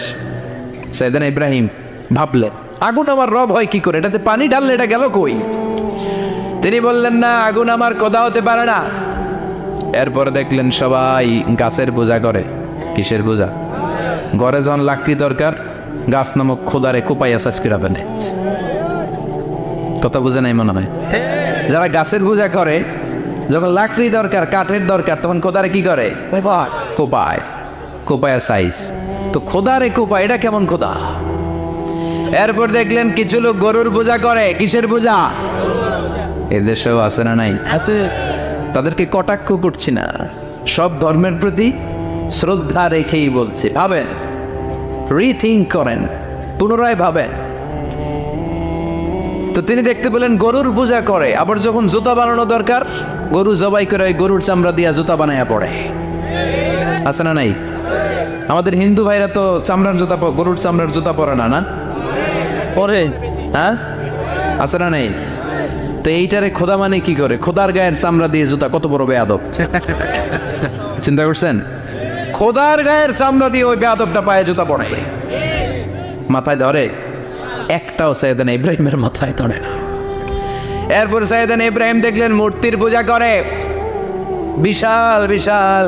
সাইয়েদনা ইব্রাহিম ভাবলেন আগুন আমার রব হয় কি করে, এটাতে পানি ঢাললে এটা গেল কই? তিনি বললেন না, আগুন আমার খোদা হতে পারে না। এরপর দেখলেন সবাই গাছের পূজা করে। কিসের পূজা? ঘরে যখন লাকড়ি দরকার, গাছ নামক খোদারে কোপাইয়া সাজ করে ফেলে। কথা বুঝে নাই মনে হয়? যারা গাছের পূজা করে, যখন লাকড়ি দরকার, কাঠের দরকার, তখন খোদারে কি করে? কোপায়, কোপায়া সাইজ। তো খোদারে কোপায়, এটা কেমন খোদা? এরপর দেখলেন কিছু লোক গরুর পূজা করে। কিসের পূজা? এদেশেও আছে না নাই? আছে। তাদেরকে কটাক্ষ করছি না, সব ধর্মের প্রতি শ্রদ্ধা রেখেই বলছি। ভাবেন, রিথিঙ্ক করেন, পুনরায় ভাবেন। তো তিনি দেখতে পেলেন গরুর পূজা করে, আবার যখন জুতা বানানো দরকার, গরু জবাই করে ওই গরুর চামড়া দিয়া জুতা বানায়া পড়ে। আছে না নাই? আমাদের হিন্দু ভাইরা তো চামড়ার জুতা, গরুর চামড়ার জুতা পরে না, না পরে হ্যাঁ? আছে না নাই? তো এইটারে খোদা মানে কি করে? খোদার গায়ের চামড়া দিয়ে জুতা, কত বড় বেয়াদব! চিন্তা করছেন? খোদার গায়ের চামড়া দিয়ে ওই বেয়াদবটা পায়ে জুতা পড়ে। মাথায় ধরে? একটাও সাইয়েদনা ইব্রাহিমের মাথায় ধরে না। এরপর সাইয়েদনা ইব্রাহিম দেখলেন মূর্তির পূজা করে। বিশাল বিশাল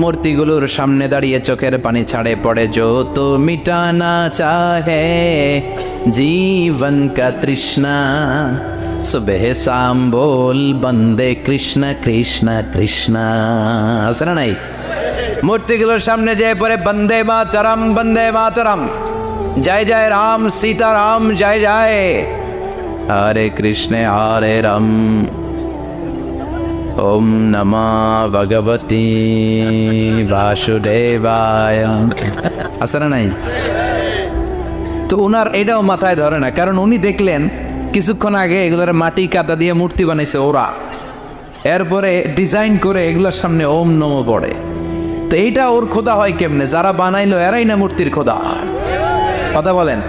মূর্তিগুলোর সামনে দাঁড়িয়ে চোখের পানি ছাড়ে পড়ে। যো তো মিটানা চাহে জীবন কা তৃষ্ণা, সুবহ শাম বল বন্দে কৃষ্ণ কৃষ্ণ কৃষ্ণ। আছে না নাই? মূর্তিগুলোর সামনে যেয়ে পড়ে বন্দে মাতরম, বন্দে মাতরম, জয় জয় রাম সীতারাম, জয় জয় হরে কৃষ্ণ হরে রাম, ওম নমঃ ভগবতে বাসুদেবায়। আছে না নাই? তো উনার এটাও মাথায় ধরে না, কারণ উনি দেখলেন কিছুক্ষণ আগে এগুলোর মাটি কাদা দিয়ে মূর্তি বানাইছে ওরা, এরপরে ডিজাইন করে এগুলোর সামনে ওম নমঃ পড়ে। তো এইটা ওর খোদা হয় কেমনে? যারা বানাইলো এরাই না মূর্তির খোদা। কথা বলেন,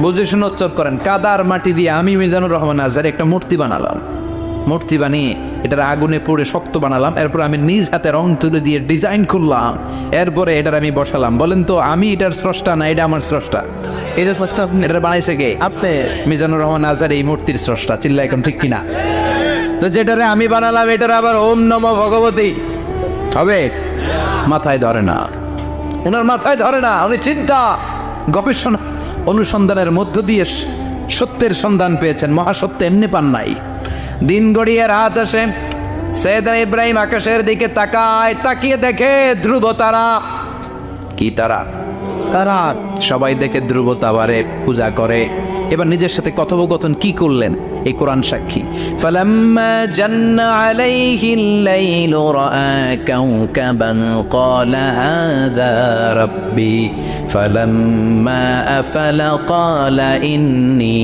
বুঝে শুনে উচ্চার করেন। কাদার মাটি দিয়ে আমি মিজানুর রহমান আজহারি একটা মূর্তি বানালাম, মূর্তি বানিয়ে এটার আগুনে পুড়ে শক্ত বানালাম, এরপর আমি নিজ হাতে রং তুলে দিয়ে ডিজাইন করলাম, এরপরে এটার আমি বসালাম। বলেন তো আমি এটার স্রষ্টা না এটা আমার স্রষ্টা? এটা স্রষ্টা আপনি। এটা বানাইছে কে? আপনি। মিজানুর রহমান আজহারি এই মূর্তির স্রষ্টা। চিল্লা এখন ঠিক কিনা? তো যেটারে আমি বানালাম এটার আবার ওম নমঃ ভগবতী হবে? মাথায় ধরে না, ওনার মাথায় ধরে না। উনি চিন্তা, গবেষণা, অনুসন্ধানের মধ্য দিয়ে সত্যের সন্ধান পেয়েছেন। মহাসত্য এমনি পান নাই। দিন গড়িয়ে রাত আসে, সাইয়েদনা ইব্রাহিম আকাশের দিকে তাকায়, তাকিয়ে দেখে ধ্রুব তারা। কি তারা? তারা। সবাই দেখে ধ্রুব তারারে পূজা করে। এবার নিজের সাথে কথোপকথন কি করলেন এই কোরআন সাক্ষী। ফালাম্মা জান্না আলাইহিল লাইলু রাআ কাওকাবান ক্বালা হাযা রাব্বি ফালাম্মা আফালা ক্বালা ইন্নী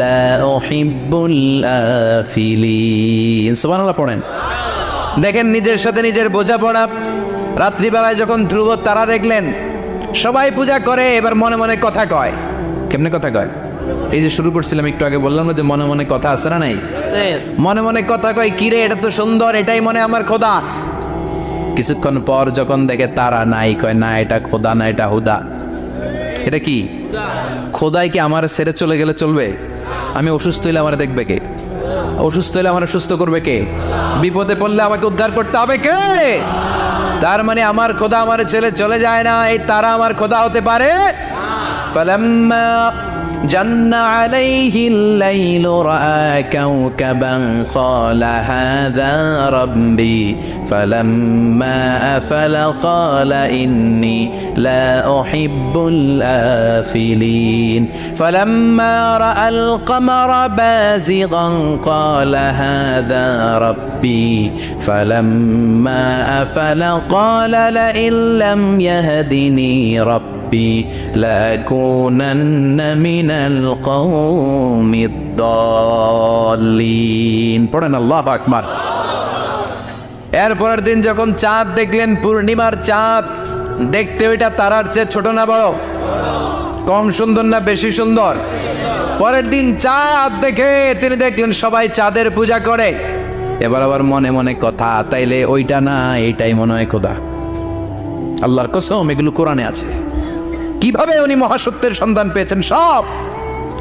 লা উহিব্বুল আফিলিন। সুবহানাল্লাহ পড়েন। দেখেন নিজের সাথে নিজের বোঝাপড়া। রাত্রিবেলায় যখন ধ্রুব তারা দেখলেন সবাই পূজা করে, এবার মনে মনে কথা কয়। কেমনে কথা কয়? এই যে শুরু করছিলাম একটু আগে, বললাম না যে মনে মনে কথা আছে না নাই? মনে মনে কথা কয়, কিরে এটা তো সুন্দর, এটাই মনে আমার খোদা। কিছুক্ষণ পর যখন দেখে তারা নাই, কয় না এটা খোদা না, এটা হুদা। এটা কি? খোদাই কি আমার ছেড়ে চলে গেলে চলবে? আমি অসুস্থ হইলে আমার দেখবে কে? অসুস্থ হইলে আমার সুস্থ করবে কে? বিপদে পড়লে আমাকে উদ্ধার করতে হবে কে? তার মানে আমার খোদা আমার ছেলে চলে যায় না, এই তারা আমার খোদা হতে পারে? ফালাম্মা جن عليه الليل رأى كوكبا قال هذا ربي فلما أفل قال إني لا أحب الآفلين فلما رأى القمر بازغا قال هذا ربي فلما أفل قال لئن لم يهدني ربي لأكونن من القوم الضالين পড়েন আল্লাহু আকবার। এরপরের দিন যখন চাঁদ দেখলেন, পূর্ণিমার চাঁদ, দেখতে ওইটা তারার চেয়ে ছোট না বড়? কম সুন্দর না বেশি সুন্দর? পরের দিন চাঁদ দেখে তিনি দেখলেন সবাই চাঁদের পূজা করে। এবার আবার মনে মনে কথা, তাইলে ওইটা না এইটাই মনে হয় খোদা। আল্লাহর কসম এগুলো কোরআনে আছে। কিভাবে উনি মহাসত্যের সন্ধান পেয়েছেন সব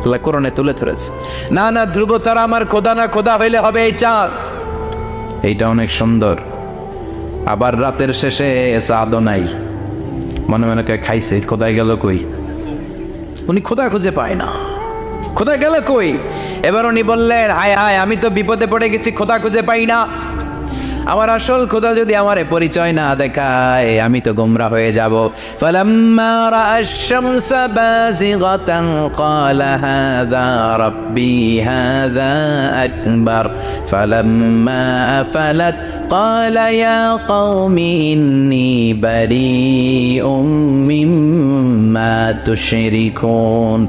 আল্লাহ কোরআনে তুলে ধরেছে। না না, ধ্রুব তারা আমার খোদা না, খোদা হইলে হবে এই চাঁদ। এইটা অনেক সুন্দর। আবার রাতের শেষে চাঁদও নাই, মনে মনে খাইছে খোদায় গেল কই, উনি খোদা খুঁজে পায় না, খোদা গেল কই। এবার উনি বললেন হায় হায়, আমি তো বিপদে পড়ে গেছি, খোদা খুঁজে পাই না। আমার আসল খোদা যদি আমারে পরিচয় না দেখায় আমি তো গোমরা হয়ে যাব। ফালাম্মা রাআশ শামসা বাযিগাতান ক্বালা হাযা রাব্বি হাযা আকবার ফালাম্মা আফালাত ক্বালা ইয়া কওমি ইন্নী বারীউম মিম্মা তুশরিকুন।